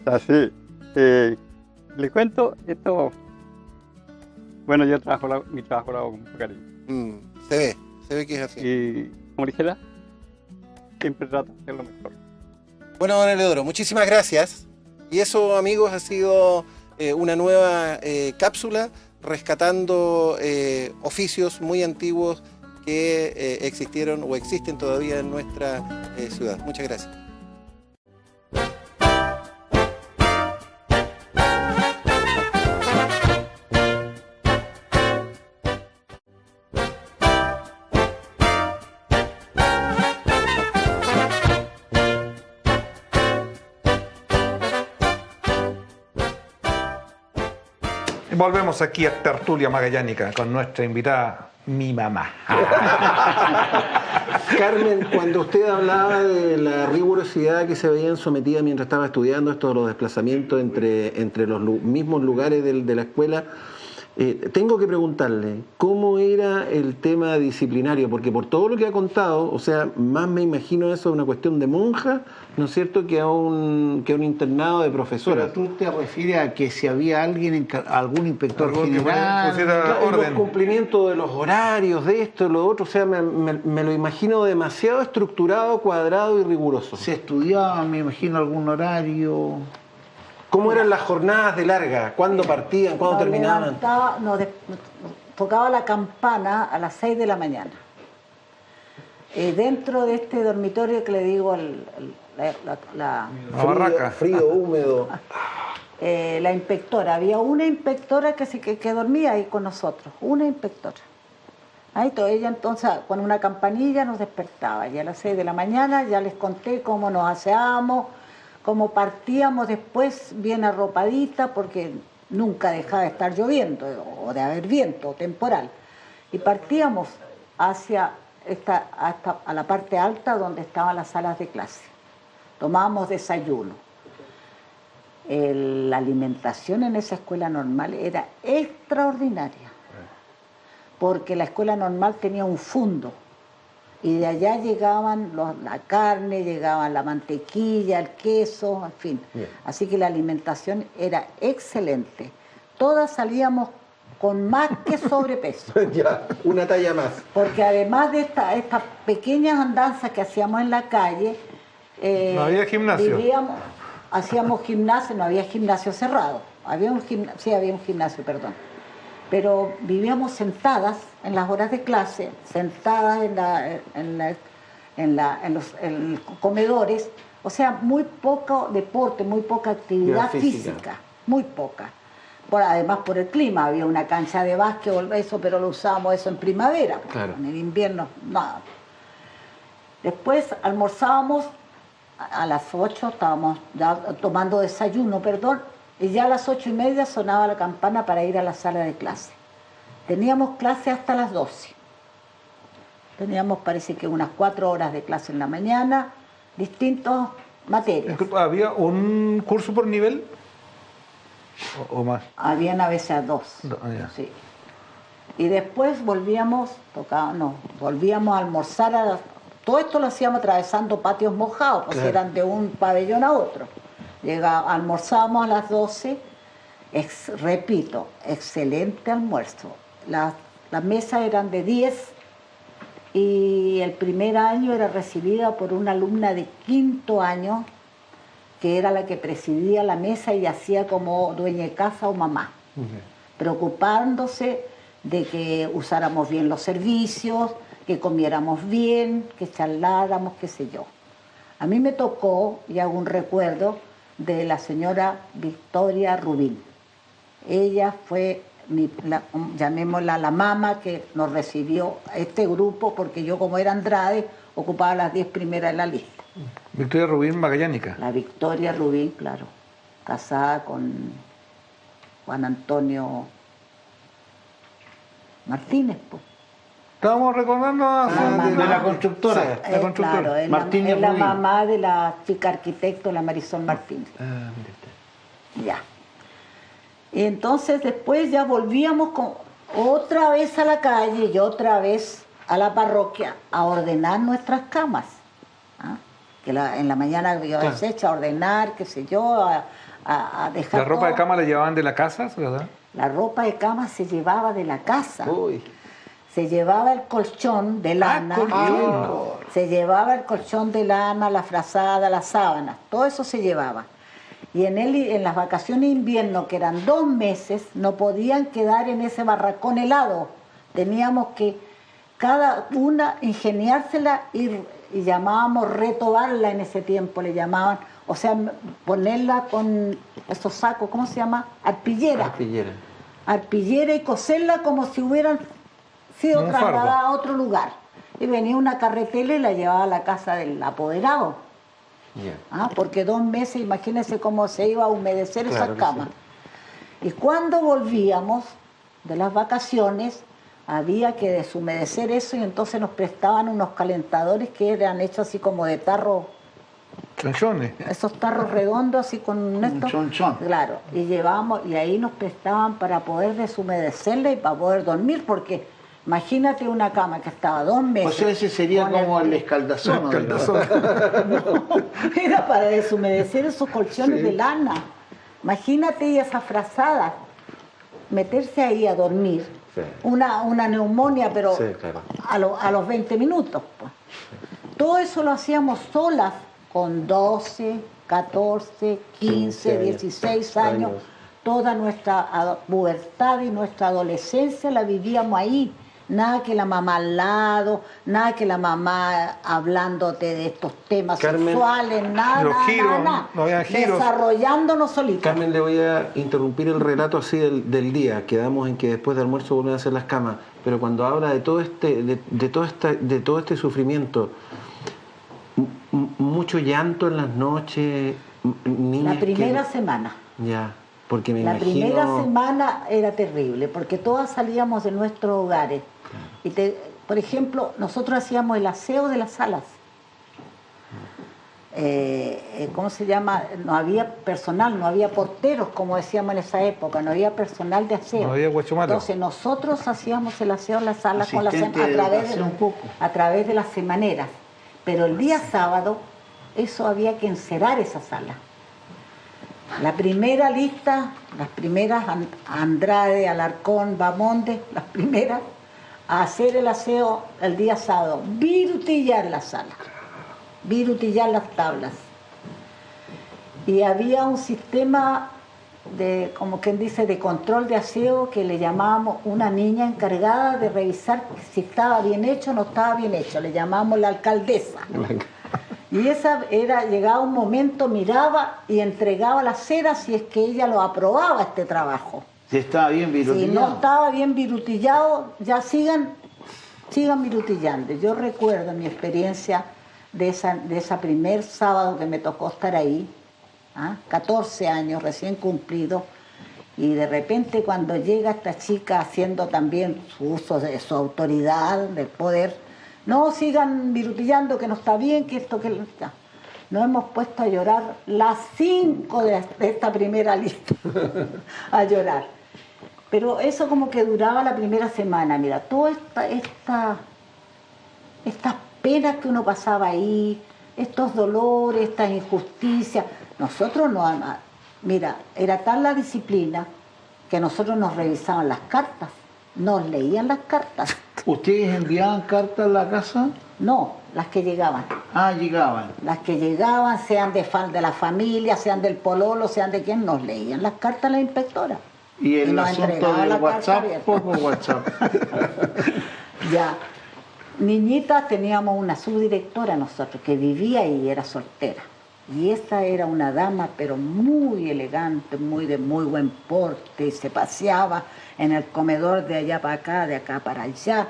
E: Así. Le cuento esto. Bueno, yo mi trabajo lo hago con mucho cariño.
B: Se ve que es así.
E: Y como dijera, siempre trato de hacer lo mejor.
B: Bueno, don Eleodoro, muchísimas gracias. Y eso, amigos, ha sido una nueva cápsula rescatando oficios muy antiguos que existieron o existen todavía en nuestra ciudad. Muchas gracias.
A: Volvemos aquí a Tertulia Magallánica con nuestra invitada, mi mamá.
B: Carmen, cuando usted hablaba de la rigurosidad que se veían sometidas mientras estaba estudiando, esto de los desplazamientos entre los mismos lugares de la escuela, tengo que preguntarle, ¿cómo era el tema disciplinario? Porque por todo lo que ha contado, o sea, más me imagino eso de una cuestión de monja, ¿no es cierto?, que a un internado de profesoras.
D: Pero tú te refieres a que si había alguien, algún inspector general,
B: los cumplimientos de los horarios, de esto, de lo otro, o sea, me lo imagino demasiado estructurado, cuadrado y riguroso.
D: Se estudiaba, me imagino, algún horario.
B: ¿Cómo eran las jornadas de larga? ¿Cuándo partían? ¿Cuándo terminaban?
C: Tocaba la campana a las 6 de la mañana. Dentro de este dormitorio que le digo,
A: la barraca.
B: Frío, húmedo.
C: La inspectora, había una inspectora que dormía ahí con nosotros, una inspectora. Ahí ella entonces con una campanilla nos despertaba y a las 6 de la mañana ya les conté cómo nos aseábamos, cómo partíamos después bien arropadita, porque nunca dejaba de estar lloviendo o de haber viento temporal. Y partíamos hacia a la parte alta donde estaban las salas de clase. Tomábamos desayuno. La alimentación en esa escuela normal era extraordinaria, porque la escuela normal tenía un fundo. Y de allá llegaban la carne, llegaban la mantequilla, el queso, en fin. Bien. Así que la alimentación era excelente. Todas salíamos con más que sobrepeso.
B: Ya, una talla más.
C: Porque además de estas pequeñas andanzas que hacíamos en la calle...
A: no había gimnasio.
C: Hacíamos gimnasio, no había gimnasio cerrado. Había un gimnasio, perdón. Pero vivíamos sentadas en las horas de clase, sentadas en los comedores, o sea, muy poco deporte, muy poca actividad física, muy poca. Además por el clima, había una cancha de básquetbol, eso, pero lo usábamos eso en primavera, claro. En el invierno nada. Después almorzábamos a las 8, estábamos ya tomando desayuno, y ya a las 8:30 sonaba la campana para ir a la sala de clase. Teníamos clase hasta las 12. Teníamos, parece que unas 4 horas de clase en la mañana, distintas materias.
A: Disculpa, ¿había un curso por nivel o más?
C: Habían a veces 2.
A: Ya.
C: Sí. Y después volvíamos a almorzar. Todo esto lo hacíamos atravesando patios mojados, pues eran de un pabellón a otro. Almorzábamos a las 12, repito, excelente almuerzo. Las mesas eran de 10 y el primer año era recibida por una alumna de 5º año, que era la que presidía la mesa y hacía como dueña de casa o mamá, preocupándose de que usáramos bien los servicios, que comiéramos bien, que charláramos, qué sé yo. A mí me tocó, y hago un recuerdo, de la señora Victoria Rubín. Ella fue, llamémosla la mamá que nos recibió a este grupo, porque yo, como era Andrade, ocupaba las 10 primeras de la lista.
A: Victoria Rubín Magallánica.
C: La Victoria Rubín, claro, casada con Juan Antonio Martínez, pues.
A: Estábamos recordando
D: de la constructora.
A: La constructora.
C: Claro, es
D: Martínez
C: la
D: Rubín.
C: mamá de la chica arquitecto, la Marisol Martínez. Ya. Y entonces después ya volvíamos otra vez a la calle y otra vez a la parroquia a ordenar nuestras camas. ¿Ah? Que en la mañana yo desecha a ordenar, qué sé yo, a dejar.
A: ¿La ropa de
C: todo.
A: cama la llevaban de la casa, verdad?
C: La ropa de cama se llevaba de la casa.
B: Uy.
C: Se llevaba el colchón de lana, se llevaba el colchón de lana, la frazada, las sábanas, todo eso se llevaba. Y en las vacaciones de invierno, que eran 2 meses, no podían quedar en ese barracón helado. Teníamos que cada una ingeniársela y llamábamos retobarla en ese tiempo, le llamaban, o sea, ponerla con esos sacos, ¿cómo se llama? Arpillera. Arpillera y coserla como si hubieran sido trasladada a otro lugar. Y venía una carretela y la llevaba a la casa del apoderado. Porque 2 meses, imagínense cómo se iba a humedecer esas camas. Sí. Y cuando volvíamos de las vacaciones, había que deshumedecer eso y entonces nos prestaban unos calentadores que eran hechos así como de tarro.
A: Chanchones.
C: Esos tarros redondos así con esto.
D: Chonchón.
C: Claro, y llevábamos, y ahí nos prestaban para poder deshumedecerla y para poder dormir, porque imagínate una cama que estaba 2 meses.
D: O sea, ese sería como el escaldazón.
C: No, era para deshumedecer esos colchones de lana. Imagínate y esas frazadas, meterse ahí a dormir. Sí. Una neumonía, pero sí, claro. a los 20 minutos. Pues. Todo eso lo hacíamos solas, con 12, 14, 15, 16 años. Toda nuestra pubertad y nuestra adolescencia la vivíamos ahí. Nada que la mamá al lado, nada que la mamá hablándote de estos temas sexuales, nada, nada.
A: No había giros.
C: Desarrollándonos solitos.
B: Carmen, le voy a interrumpir el relato así del día. Quedamos en que después del almuerzo vuelven a hacer las camas. Pero cuando habla de todo este sufrimiento, mucho llanto en las noches, niñas.
C: La primera semana.
B: Ya. Porque me
C: la
B: imagino...
C: primera semana era terrible, porque todas salíamos de nuestros hogares. Y por ejemplo, nosotros hacíamos el aseo de las salas. ¿Cómo se llama? No había personal, no había porteros, como decíamos en esa época, no había personal de aseo.
A: No había guachumato.
C: Entonces nosotros hacíamos el aseo en las salas con a través de las semaneras. Pero el día sábado, eso había que encerar esa sala. La primera lista, las primeras, Andrade, Alarcón, Bamonde, las primeras, a hacer el aseo el día sábado, virutillar la sala, virutillar las tablas. Y había un sistema de, como quien dice, de control de aseo que le llamábamos una niña encargada de revisar si estaba bien hecho o no estaba bien hecho, le llamábamos la alcaldesa. Y llegaba un momento, miraba y entregaba la cera si es que ella lo aprobaba este trabajo.
D: Si estaba bien virutillado.
C: Si no estaba bien virutillado, ya sigan virutillando. Yo recuerdo mi experiencia de esa primer sábado que me tocó estar ahí, 14 años recién cumplidos, y de repente cuando llega esta chica haciendo también su uso de su autoridad, del poder, no sigan virutillando que no está bien, que esto, que ya. Nos hemos puesto a llorar las 5 de esta primera lista, a llorar. Pero eso como que duraba la primera semana, mira, todas estas penas que uno pasaba ahí, estos dolores, estas injusticias, nosotros no, mira, era tal la disciplina que nosotros nos revisaban las cartas, nos leían las cartas.
D: ¿Ustedes enviaban cartas a la casa?
C: No, las que llegaban.
D: Ah, llegaban.
C: Las que llegaban, sean de la familia, sean del pololo, sean de quien, nos leían las cartas a la inspectora.
D: Y el
C: nos
D: asunto
C: entregaba
D: del
C: la
D: WhatsApp,
C: carta
D: poco WhatsApp.
C: Ya. Niñitas teníamos una subdirectora nosotros que vivía y era soltera. Y esa era una dama pero muy elegante, de muy buen porte, y se paseaba en el comedor de allá para acá, de acá para allá,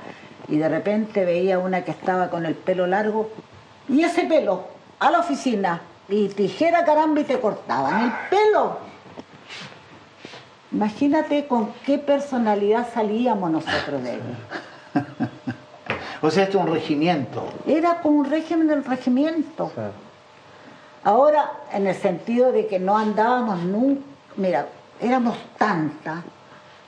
C: y de repente veía una que estaba con el pelo largo, y ese pelo, a la oficina, y tijera caramba y te cortaban el pelo. Imagínate con qué personalidad salíamos nosotros de ahí.
D: O sea, esto es un regimiento.
C: Era como un régimen del regimiento.
B: Claro.
C: Ahora, en el sentido de que no andábamos nunca, mira, éramos tantas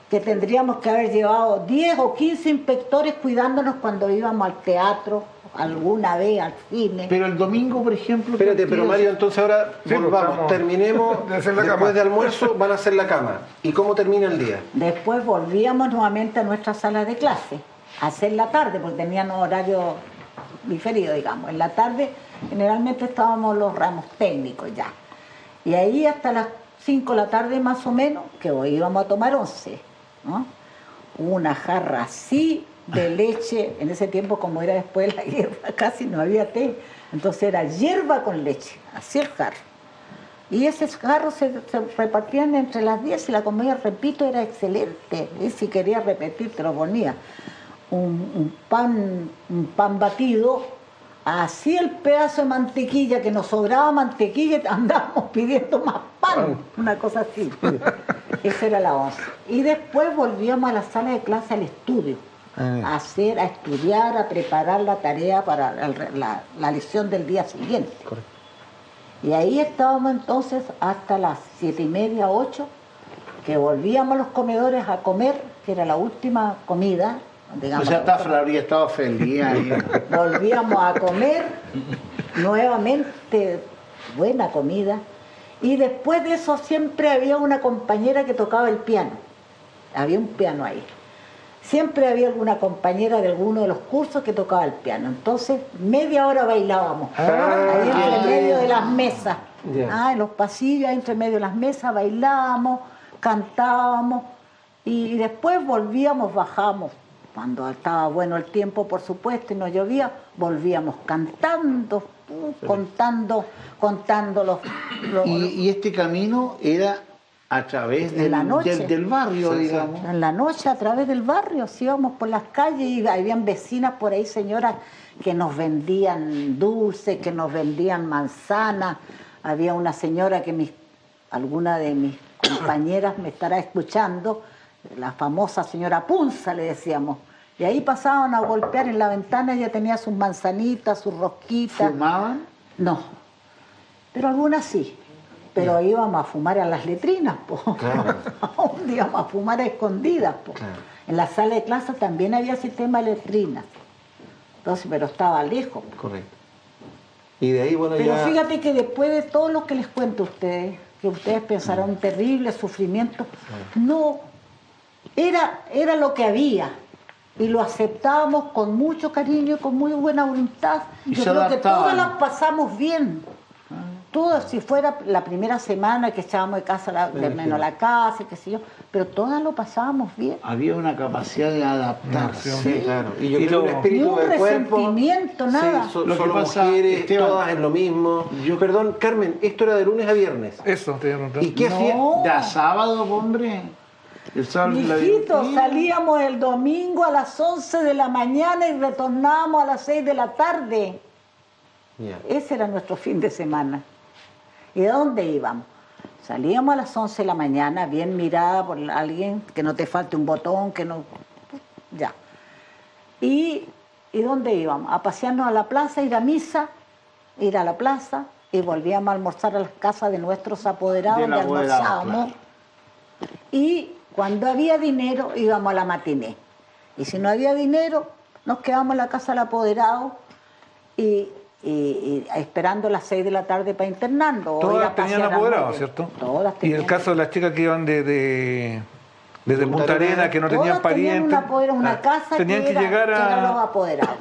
C: que tendríamos que haber llevado 10 o 15 inspectores cuidándonos cuando íbamos al teatro, alguna vez al cine.
D: Pero el domingo, por ejemplo...
B: Espérate, pero Mario, entonces ahora
A: Sí, pues,
B: volvamos,
A: estamos
B: terminemos,
A: de hacer la
B: después
A: cama.
B: de almuerzo van a hacer la cama. ¿Y cómo termina el día?
C: Después volvíamos nuevamente a nuestra sala de clase, a hacer la tarde, porque tenían horario diferido, digamos. En la tarde generalmente estábamos los ramos técnicos ya. Y ahí hasta las 5 de la tarde más o menos, que hoy íbamos a tomar 11, ¿no? Una jarra así de leche, en ese tiempo como era después de la guerra, casi no había té, entonces era hierba con leche, así el jarro. Y esos jarros se repartían entre las 10 y la comida, repito, era excelente. Y si querías repetir, te lo ponía. Un pan batido, así el pedazo de mantequilla, que nos sobraba mantequilla, andábamos pidiendo más pan, una cosa así. Esa era la 11. Y después volvíamos a la sala de clase, al estudio, a estudiar, a preparar la tarea para la lección del día siguiente.
B: Correcto.
C: Y ahí estábamos entonces hasta las 7:30, 8, que volvíamos a los comedores a comer, que era la última comida. Digamos,
D: O sea, Tafra habría estado feliz ahí.
C: volvíamos a comer nuevamente, buena comida, y después de eso siempre había una compañera que tocaba el piano, había un piano ahí, siempre había alguna compañera de alguno de los cursos que tocaba el piano, entonces media hora bailábamos, ahí entre medio de las mesas, en los pasillos, ahí entre medio de las mesas bailábamos, cantábamos, y después volvíamos, bajábamos. Cuando estaba bueno el tiempo, por supuesto, y no llovía, volvíamos cantando, contando los...
D: Y este camino era a través
C: En la noche.
D: del barrio, digamos.
C: En la noche, a través del barrio, sí, íbamos por las calles y habían vecinas por ahí, señoras, que nos vendían dulces, que nos vendían manzanas. Había una señora que alguna de mis compañeras me estará escuchando, la famosa señora Punza, le decíamos. Y ahí pasaban a golpear en la ventana, ella tenía sus manzanitas, sus rosquitas.
D: ¿Fumaban?
C: No, pero algunas sí. Pero íbamos a fumar a las letrinas, po.
B: Claro.
C: ¿Dónde íbamos a fumar a escondidas, po?
B: Claro.
C: En la sala de clase también había sistema de letrinas. Entonces, pero estaba lejos.
B: Correcto. Y de ahí, bueno,
C: Pero
B: ya...
C: fíjate que después de todo lo que les cuento a ustedes, que ustedes pensarán un terrible sufrimiento, no, era lo que había. Y lo aceptábamos con mucho cariño y con muy buena voluntad.
D: Y
C: Yo
D: se
C: creo que
D: adaptaban.
C: todas las pasamos bien. Todas, si fuera la primera semana que echábamos de casa, de menos la casa, qué sé yo, pero todas lo pasábamos bien.
D: Había una capacidad de adaptarse.
B: Sí, claro. Y yo
A: Y
B: creo
A: lo-
B: un espíritu
C: Ni un
B: del cuerpo.
C: resentimiento, nada.
B: Sí,
D: Lo que
B: solo
D: pasa,
B: mujeres,
D: Esteban,
B: todas en lo mismo. Perdón, Carmen, esto era de lunes a viernes.
A: Eso te iba a preguntar.
B: ¿Y qué hacía?
C: No.
D: ¿Ya sábado, hombre? El sábado la
C: Mijito,
D: divertida.
C: salíamos el domingo a las 11 de la mañana y retornábamos a las 6 de la tarde.
B: Ya.
C: Ese era nuestro fin de semana. ¿Y de dónde íbamos? Salíamos a las 11 de la mañana, bien mirada por alguien, que no te falte un botón, que no... Ya. Y ¿Y dónde íbamos? A pasearnos a la plaza, ir a misa, ir a la plaza, y volvíamos a almorzar a las casas de nuestros apoderados, donde almorzábamos. Y cuando había dinero, íbamos a la matiné. Y si no había dinero, nos quedábamos en la casa del apoderado y esperando las 6 de la tarde para internarnos.
A: Todas tenían apoderados, ¿cierto?
C: Todas tenían.
A: Y el caso de las chicas que iban desde Punta Arenas, que no tenían
C: Todas tenían
A: parientes.
C: una casa
A: tenían que
C: era,
A: llegar a...
C: eran los apoderados.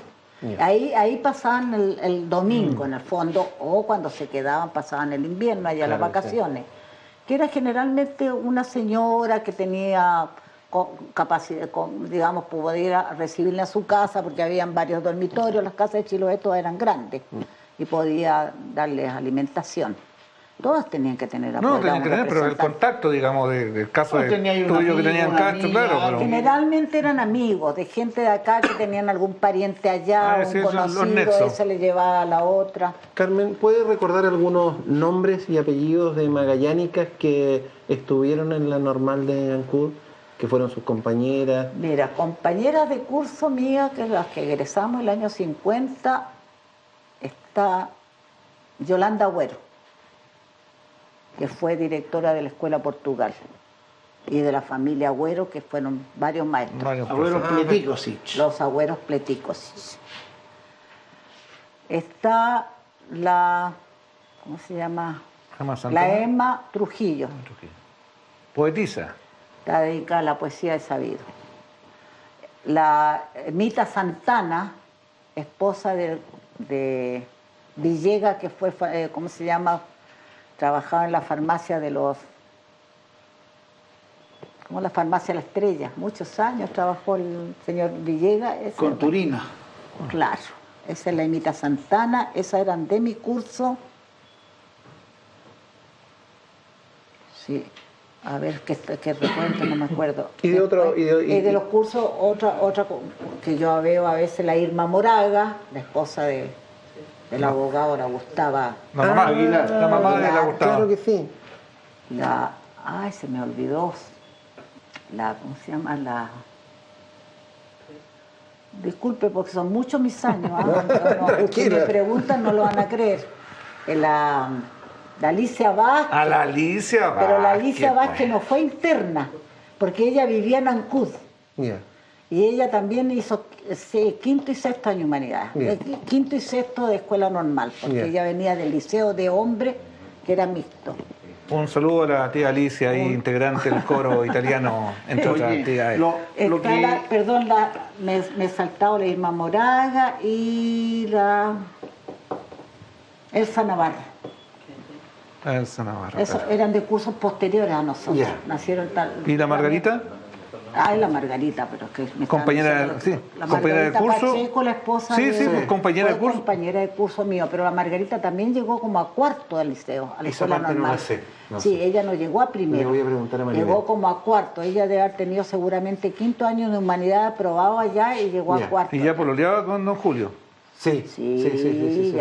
C: Ahí pasaban el domingo, en el fondo, o cuando se quedaban, pasaban el invierno, allá las vacaciones. Que era generalmente una señora que tenía capacidad, digamos, podía recibirla a su casa, porque habían varios dormitorios, las casas de Chiloé todas eran grandes, y podía darles alimentación. Todas tenían que tener apoyo.
A: No, tenían que tener, pero el contacto, digamos, del caso tuyo que tenían Castro, claro. Pero...
C: Generalmente eran amigos, de gente de acá que tenían algún pariente allá, un conocido, ese le llevaba a la otra.
B: Carmen, ¿puede recordar algunos nombres y apellidos de magallánicas que estuvieron en la normal de Ancud, que fueron sus compañeras?
C: Mira, compañeras de curso mías, que las que egresamos el año 50, está Yolanda Agüero, que fue directora de la Escuela Portugal, y de la familia Agüero, que fueron varios maestros.
D: Agüero Pletikosic.
C: Los Agüeros Pletikosic. Está la, ¿cómo se llama? La Emma Trujillo.
A: Poetisa.
C: Está dedicada a la poesía de Sabido. La Mita Santana, esposa de Villegas, que fue, ¿cómo se llama?, trabajaba en la farmacia de los... como la farmacia La Estrella. Muchos años trabajó el señor Villegas.
D: Con Turina.
C: Claro. Esa es la Emita Santana. Esas eran de mi curso. Sí. A ver, qué recuento, no me acuerdo.
B: Y de otro...
C: Y de los cursos, otra que yo veo a veces, la Irma Moraga, la esposa del abogado, la Gustava.
A: La mamá Aguilar, la mamá de la Gustava.
B: Claro que sí.
C: Ay, se me olvidó. ¿Cómo se llama? Disculpe, porque son muchos mis años. Si me preguntan, no lo van a creer. La Alicia Vázquez.
A: A la Alicia Vázquez.
C: Pero la Alicia Vázquez no fue interna, porque ella vivía en Ancud.
B: Yeah.
C: Y ella también hizo quinto y sexto año humanidades, quinto y sexto de escuela normal, porque ella venía del liceo de hombres, que era mixto.
A: Un saludo a la tía Alicia, ahí, integrante del coro italiano, entre otras actividades.
C: Me he saltado la Irma Moraga y la Elsa Navarro.
A: Elsa Navarro.
C: Esos eran de cursos posteriores a nosotros. Nacieron tal.
A: ¿Y la Margarita?
C: Ay, la Margarita, pero es que me
A: compañera, compañera de curso.
C: Pacheco, la esposa
A: compañera de curso.
C: Compañera de curso mío, pero la Margarita también llegó como a cuarto del liceo, a la escuela normal. No sé. Ella no llegó a primero.
B: Le voy a preguntar a María.
C: Llegó como a cuarto. Ella debe haber tenido seguramente quinto año de humanidad aprobado allá y llegó a cuarto.
A: Y ya pololeaba con don Julio.
B: Sí.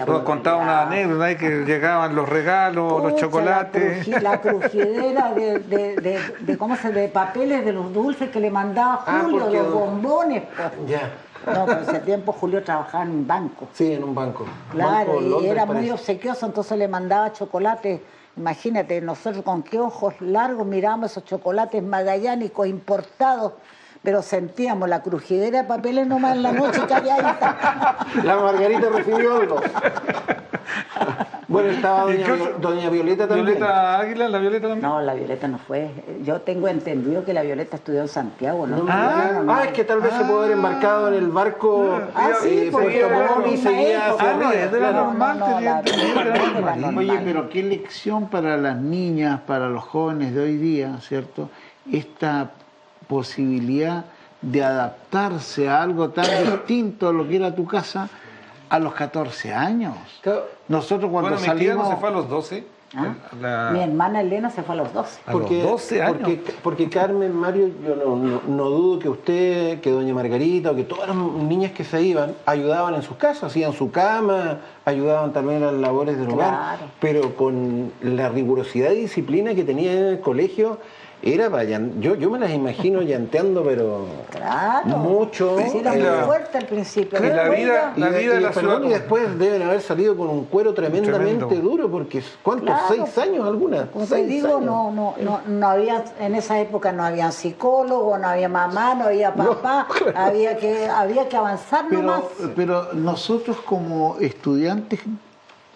A: Nos contaba una anécdota ahí que llegaban los regalos, los chocolates.
C: La crujidera de papeles de los dulces que le mandaba Julio, los bombones. No, pero ese tiempo Julio trabajaba en un banco.
B: Sí, en un banco.
C: Claro,
B: banco
C: y
B: Londres,
C: era
B: parece.
C: muy obsequioso, entonces le mandaba chocolate. Imagínate, nosotros con qué ojos largos miramos esos chocolates magallánicos importados, pero sentíamos la crujidera de papeles nomás en la noche calladita.
B: La Margarita recibió algo. Bueno, estaba doña Violeta también.
A: ¿Violeta Águila? ¿La Violeta también?
C: No, la Violeta no fue. Yo tengo entendido que la Violeta estudió en Santiago, ¿no?
B: Es que tal vez se puede haber embarcado en el barco.
C: Sí, porque
B: y seguía hacia
A: no, es de la normal.
D: Oye, pero qué lección para las niñas, para los jóvenes de hoy día, ¿cierto? Esta posibilidad de adaptarse a algo tan distinto a lo que era tu casa a los 14 años. Nosotros cuando salimos...
A: Mi tía no se fue a los 12.
C: Mi hermana Elena se fue a los 12.
A: A los 12 años.
B: Porque Carmen, Mario, yo no dudo que usted, que doña Margarita, o que todas las niñas que se iban, ayudaban en sus casas, hacían su cama, ayudaban también en las labores del hogar, pero con la rigurosidad y disciplina que tenía en el colegio, era yo me las imagino llanteando, pero
C: Claro.
B: mucho.
C: Sí, era muy fuerte al principio.
A: Y la vida de la ciudad.
B: Y después deben haber salido con un cuero tremendamente
A: Tremendo.
B: duro, porque ¿cuántos?
C: Claro.
B: 6 años algunas.
C: Como te
B: 6
C: digo,
B: años.
C: no había, en esa época no había psicólogo, no había mamá, no había papá, había que avanzar nomás.
D: Pero nosotros como estudiantes,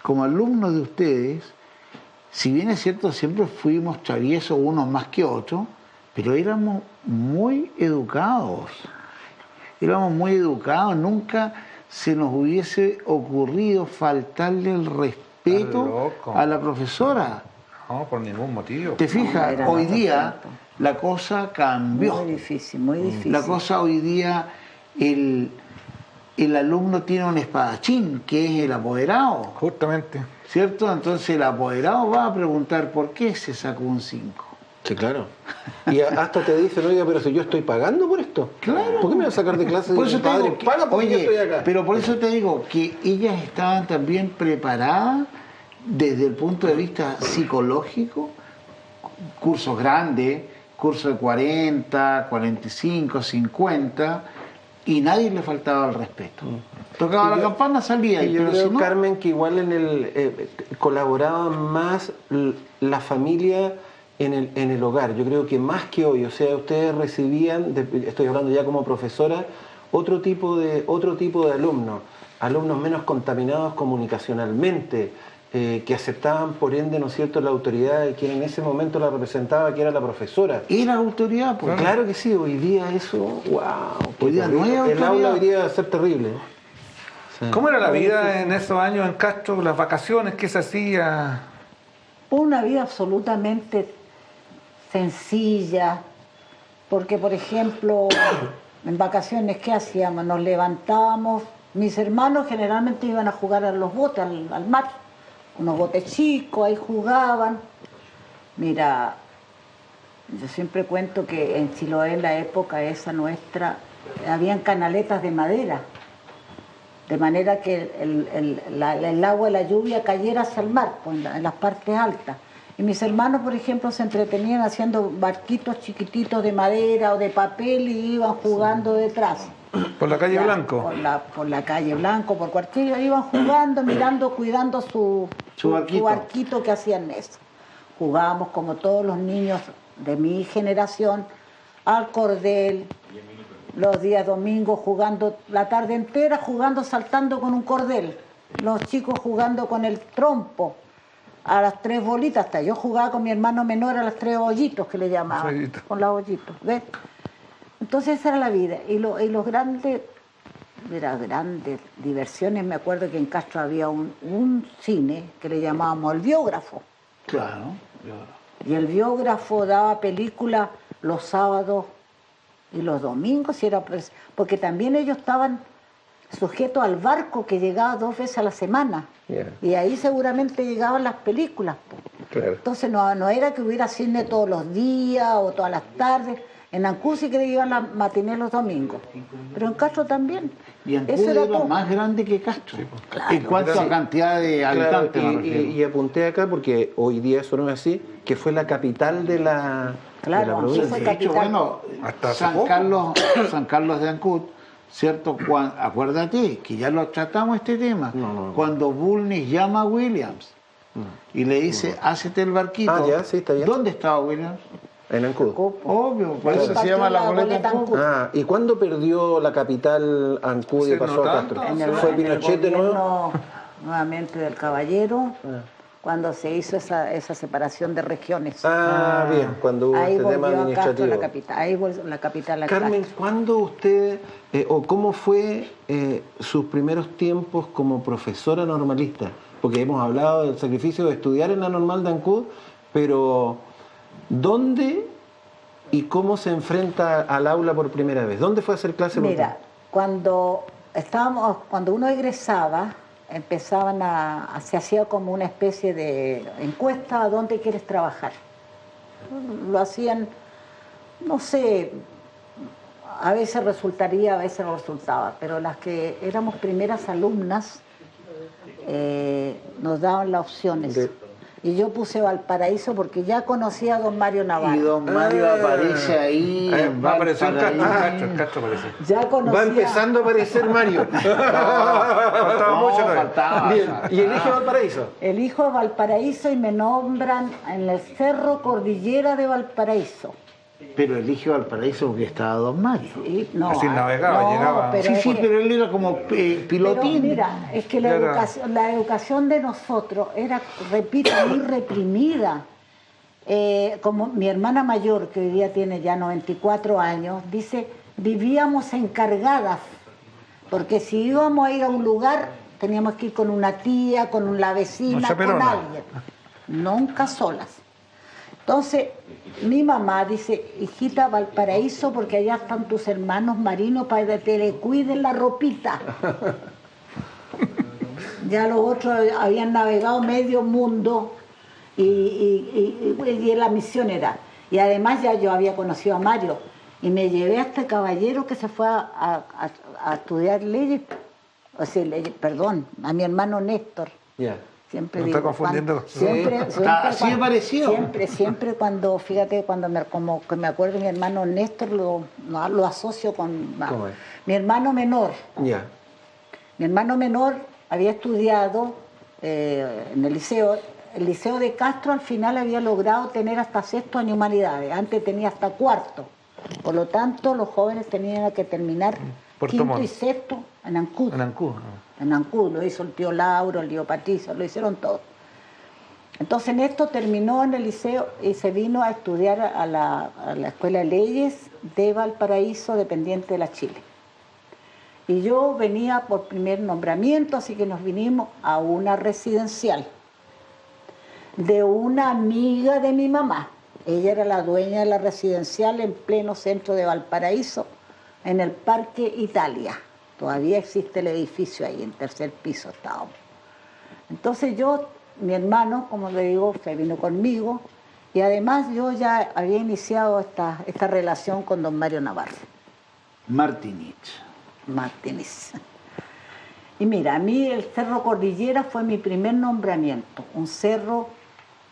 D: como alumnos de ustedes, si bien es cierto, siempre fuimos traviesos unos más que otros, pero éramos muy educados. Éramos muy educados, nunca se nos hubiese ocurrido faltarle el respeto
A: loco.
D: a la profesora.
A: No, por ningún motivo.
D: ¿Te fijas?
C: era
D: Hoy
C: otro
D: día
C: tiempo.
D: la cosa cambió.
C: Muy difícil, muy difícil.
D: La cosa hoy día, el alumno tiene un espadachín, que es el apoderado,
A: Justamente.
D: ¿cierto? Entonces el apoderado va a preguntar por qué se sacó un 5.
B: Sí, claro. Y hasta te dicen, oiga, pero si yo estoy pagando por esto.
D: Claro.
B: ¿Por qué me va a sacar de clase?
D: Por
B: de
D: eso
B: mi
D: te
B: padre?
D: digo que,
B: Paga porque yo
D: oye,
B: estoy acá.
D: pero por eso te digo que ellas estaban también preparadas desde el punto de vista psicológico, cursos grandes, cursos de 40, 45, 50, y nadie le faltaba el respeto. Tocaba la campana, salía,
B: Y yo
D: pero
B: creo,
D: si no,
B: Carmen, que igual colaboraba más la familia en el hogar. Yo creo que más que hoy, o sea, ustedes recibían, estoy hablando ya como profesora, otro tipo de alumnos menos contaminados comunicacionalmente, que aceptaban por ende, ¿no es cierto?, la autoridad de quien en ese momento la representaba, que era la profesora.
D: era autoridad, pues.
B: Claro que sí, hoy día eso, wow.
D: Hoy día no hay
B: El
D: autoridad.
B: aula debería ser terrible. Sí.
A: ¿Cómo era la vida en esos años en Castro? ¿Las vacaciones? ¿Qué se hacía?
C: Una vida absolutamente sencilla, porque por ejemplo, en vacaciones, ¿qué hacíamos? Nos levantábamos, mis hermanos generalmente iban a jugar a los botes, al mar, unos botes chicos, ahí jugaban. Mira, yo siempre cuento que en Chiloé, en la época esa nuestra, habían canaletas de madera, de manera que el agua de la lluvia cayera hacia el mar, pues, en las partes altas. Y mis hermanos, por ejemplo, se entretenían haciendo barquitos chiquititos de madera o de papel y iban jugando detrás.
A: ¿Por la calle
C: Ya,
A: Blanco?
C: Por la calle Blanco, por cualquier, iban jugando, mirando, cuidando su barquito que hacían eso. Jugábamos como todos los niños de mi generación al cordel, los días domingos jugando la tarde entera, jugando, saltando con un cordel, los chicos jugando con el trompo, a las 3 bolitas, hasta yo jugaba con mi hermano menor a las 3 hoyitos que le llamaban,
A: Hoyitos.
C: con los hoyitos, ¿ves? Entonces esa era la vida. Y los grandes diversiones, me acuerdo que en Castro había un cine que le llamábamos el biógrafo.
D: Claro.
C: Y el biógrafo daba películas los sábados y los domingos, porque también ellos estaban sujetos al barco que llegaba 2 veces a la semana.
B: Yeah.
C: Y ahí seguramente llegaban las películas.
B: Claro.
C: Entonces no era que hubiera cine todos los días o todas las tardes. En Ancud sí que iban las matinés los domingos, pero en Castro también.
D: Y Ancud
C: Eso era
D: era
C: todo.
D: más grande que Castro.
C: Claro.
D: En cuanto a cantidad de
B: Claro,
D: habitantes, me refiero.
B: y apunté acá porque hoy día eso no es así, que fue la capital de la
C: Claro,
B: provincia.
C: fue
D: De hecho,
C: capital.
D: bueno,
A: Hasta hace poco.
D: San Carlos de Ancud, ¿cierto? Acuérdate que ya lo tratamos este tema.
B: No.
D: Cuando Bulnes llama a Williams y le dice, hácete el barquito.
B: Ah, ya, sí, está bien.
D: ¿Dónde estaba Williams?
B: En Ancud.
D: Obvio, por
C: Ahí
D: eso se
C: partió
D: llama la
C: la
D: boleta
C: boleta
D: Ancud.
C: Ancud.
B: Ah, ¿y cuándo perdió la capital Ancud y
A: Hace
B: pasó
A: no
B: a
A: tanto.
B: Castro?
C: En
B: ¿Fue
C: el
B: Pinochet de nuevo?
C: gobierno nuevamente del Caballero, cuando se hizo esa separación de regiones.
B: Ah, bien, cuando hubo
C: Ahí
B: este tema
C: volvió a Castro
B: administrativo.
C: la capital, ahí volvió la capital a
B: Carmen,
C: Castro.
B: ¿cuándo usted, o cómo fue sus primeros tiempos como profesora normalista? Porque hemos hablado del sacrificio de estudiar en la normal de Ancud, pero ¿dónde y cómo se enfrenta al aula por primera vez? ¿Dónde fue a hacer clase? por
C: Mira, cuando uno egresaba, se hacía como una especie de encuesta a dónde quieres trabajar. Lo hacían, no sé, a veces resultaría, a veces no resultaba, pero las que éramos primeras alumnas nos daban las opciones. Y yo puse Valparaíso porque ya conocía a don Mario Navarro.
D: Y don Mario aparece ahí. en
A: Va a aparecer
D: Valparaíso.
A: el Castro aparece.
C: Ya conocía...
B: Va empezando a aparecer Mario.
A: Faltaba mucho todavía.
D: faltaba.
B: Bien, y elige Valparaíso.
C: Elijo de Valparaíso y me nombran en el Cerro Cordillera de Valparaíso.
D: Pero elige Valparaíso porque estaba don Mario.
C: Y no,
A: Así navegaba, llegaba.
C: pero
D: Sí,
C: es
D: sí,
C: que-
D: pero él era como
C: pero
D: pilotín.
C: mira, es que
A: Ya era.
C: la educación de nosotros era, repito, muy reprimida. Como mi hermana mayor, que hoy día tiene ya 94 años, dice, vivíamos encargadas, porque si íbamos a ir a un lugar, teníamos que ir con una tía, con la vecina,
A: Mucha
C: con
A: perona.
C: alguien, nunca solas. Entonces, mi mamá dice, hijita, Valparaíso, porque allá están tus hermanos marinos para que te le cuiden la ropita. Ya los otros habían navegado medio mundo y la misión era. Y además ya yo había conocido a Mario y me llevé a este caballero que se fue a estudiar leyes, o sea, perdón, a mi hermano Néstor.
B: Ya.
C: Siempre
A: Me
C: digo,
A: está confundiendo.
D: Así me pareció.
C: Siempre cuando, fíjate, cuando como que me acuerdo de mi hermano Néstor, lo asocio con
B: ¿Cómo es?
C: mi hermano menor.
B: Ya.
C: Mi hermano menor había estudiado en el liceo de Castro. Al final había logrado tener hasta sexto año humanidades, antes tenía hasta cuarto. Por lo tanto, los jóvenes tenían que terminar
A: Puerto
C: quinto
A: Montt.
C: y sexto en Ancud.
A: En Ancud, ¿no?
C: En Ancud, lo hizo el tío Lauro, el tío Patricio, lo hicieron todos. Entonces Néstor terminó en el liceo y se vino a estudiar a la Escuela de Leyes de Valparaíso, dependiente de la Chile. Y yo venía por primer nombramiento, así que nos vinimos a una residencial de una amiga de mi mamá. Ella era la dueña de la residencial en pleno centro de Valparaíso, en el Parque Italia. Todavía existe el edificio ahí, en tercer piso estábamos. Entonces mi hermano, como le digo, se vino conmigo y además yo ya había iniciado esta relación con don Mario Navarro
D: Martinich.
C: Martínez. Y mira, a mí el Cerro Cordillera fue mi primer nombramiento, un cerro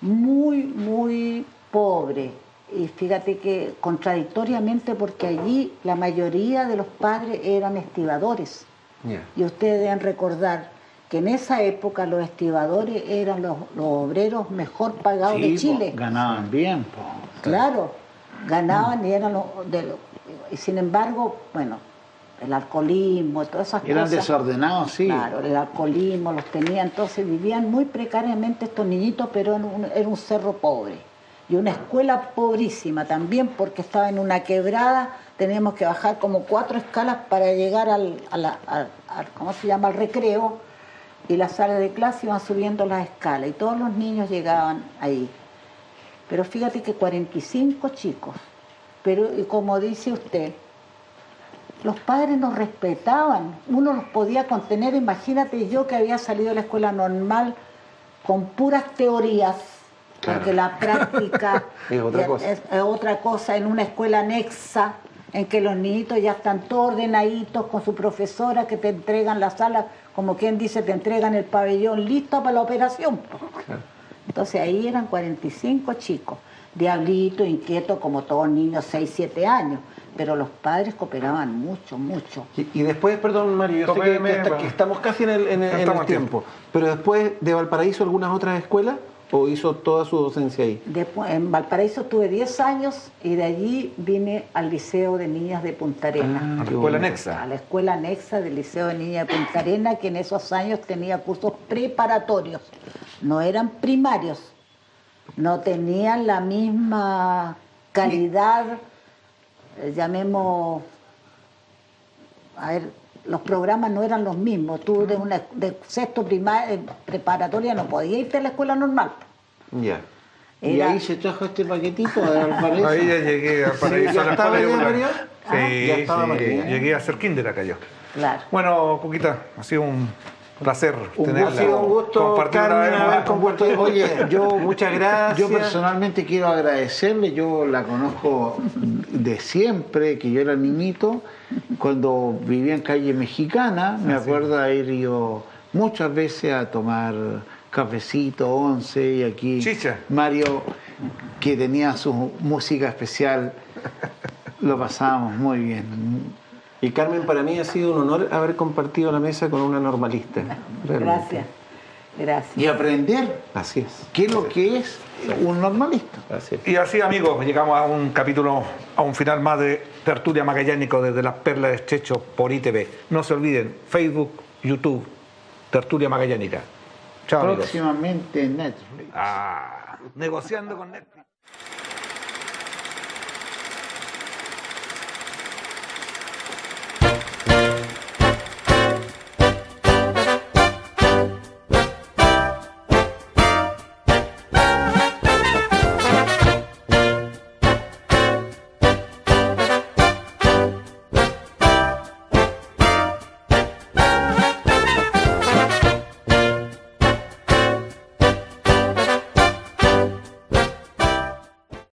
C: muy, muy pobre. Y fíjate que contradictoriamente, porque allí la mayoría de los padres eran estibadores.
B: Ya.
C: Y ustedes deben recordar que en esa época los estibadores eran los obreros mejor pagados de Chile.
D: Ganaban bien, po.
C: Claro, ganaban y eran y sin embargo, bueno, el alcoholismo, todas esas
D: Eran
C: cosas.
D: desordenados, sí.
C: Claro, el alcoholismo los tenía, entonces vivían muy precariamente estos niñitos, pero era un cerro pobre. Y una escuela pobrísima también, porque estaba en una quebrada, teníamos que bajar como 4 escalas para llegar ¿cómo se llama?, al recreo, y las salas de clase iban subiendo las escalas, y todos los niños llegaban ahí. Pero fíjate que 45 chicos, pero y como dice usted, los padres nos respetaban, uno los podía contener. Imagínate yo que había salido de la escuela normal con puras teorías, porque la práctica
B: Es otra cosa.
C: es otra cosa, en una escuela anexa, en que los niñitos ya están todos ordenaditos con su profesora, que te entregan la sala, como quien dice, te entregan el pabellón listo para la operación. Entonces ahí eran 45 chicos, diablitos, inquietos, como todos niños, 6, 7 años, pero los padres cooperaban mucho, mucho.
B: Y después, perdón Mario, yo sé que estamos casi en el tiempo, pero después de Valparaíso, ¿algunas otras escuelas o hizo toda su docencia ahí?
C: Después, en Valparaíso tuve 10 años y de allí vine al Liceo de Niñas de Punta Arenas.
A: A la escuela anexa.
C: A la escuela anexa del Liceo de Niñas de Punta Arenas, que en esos años tenía cursos preparatorios, no eran primarios, no tenían la misma calidad, llamemos, a ver, los programas no eran los mismos. Tú de sexto preparatoria no podías irte a la escuela normal.
B: Ya.
D: Y ahí se trajo este paquetito de Valparaíso.
A: Ahí ya llegué a Paraíso.
B: ¿Ya
A: a la
B: estaba
A: escuela
B: ya,
A: regular.
B: Mario?
A: Sí,
B: Ya estaba
A: sí,
B: Mario, ya.
A: llegué a hacer kinder acá yo.
C: Claro.
A: Bueno, Cuquita, ha sido un placer
B: Ha sido un gusto,
A: compartir una
B: Carmen,
A: vez
B: haber
A: más.
B: compartido. Oye, yo muchas gracias.
D: Yo personalmente quiero agradecerle, yo la conozco de siempre, que yo era niñito, cuando vivía en calle Mexicana, me acuerdo de haber ido muchas veces a tomar cafecito, once, y aquí
A: Chicha.
D: Mario, que tenía su música especial, lo pasábamos muy bien.
B: Y Carmen, para mí ha sido un honor haber compartido la mesa con una normalista. realmente.
C: Gracias, gracias.
D: Y aprender
B: Así es.
D: qué es lo que es un normalista.
B: Así es.
A: Y así, amigos, llegamos a un capítulo, a un final más de Tertulia Magallánico desde las Perlas de Estrecho por ITV. No se olviden, Facebook, YouTube, Tertulia Magallánica. Chao, amigos.
D: Próximamente en Netflix.
A: Negociando con Netflix.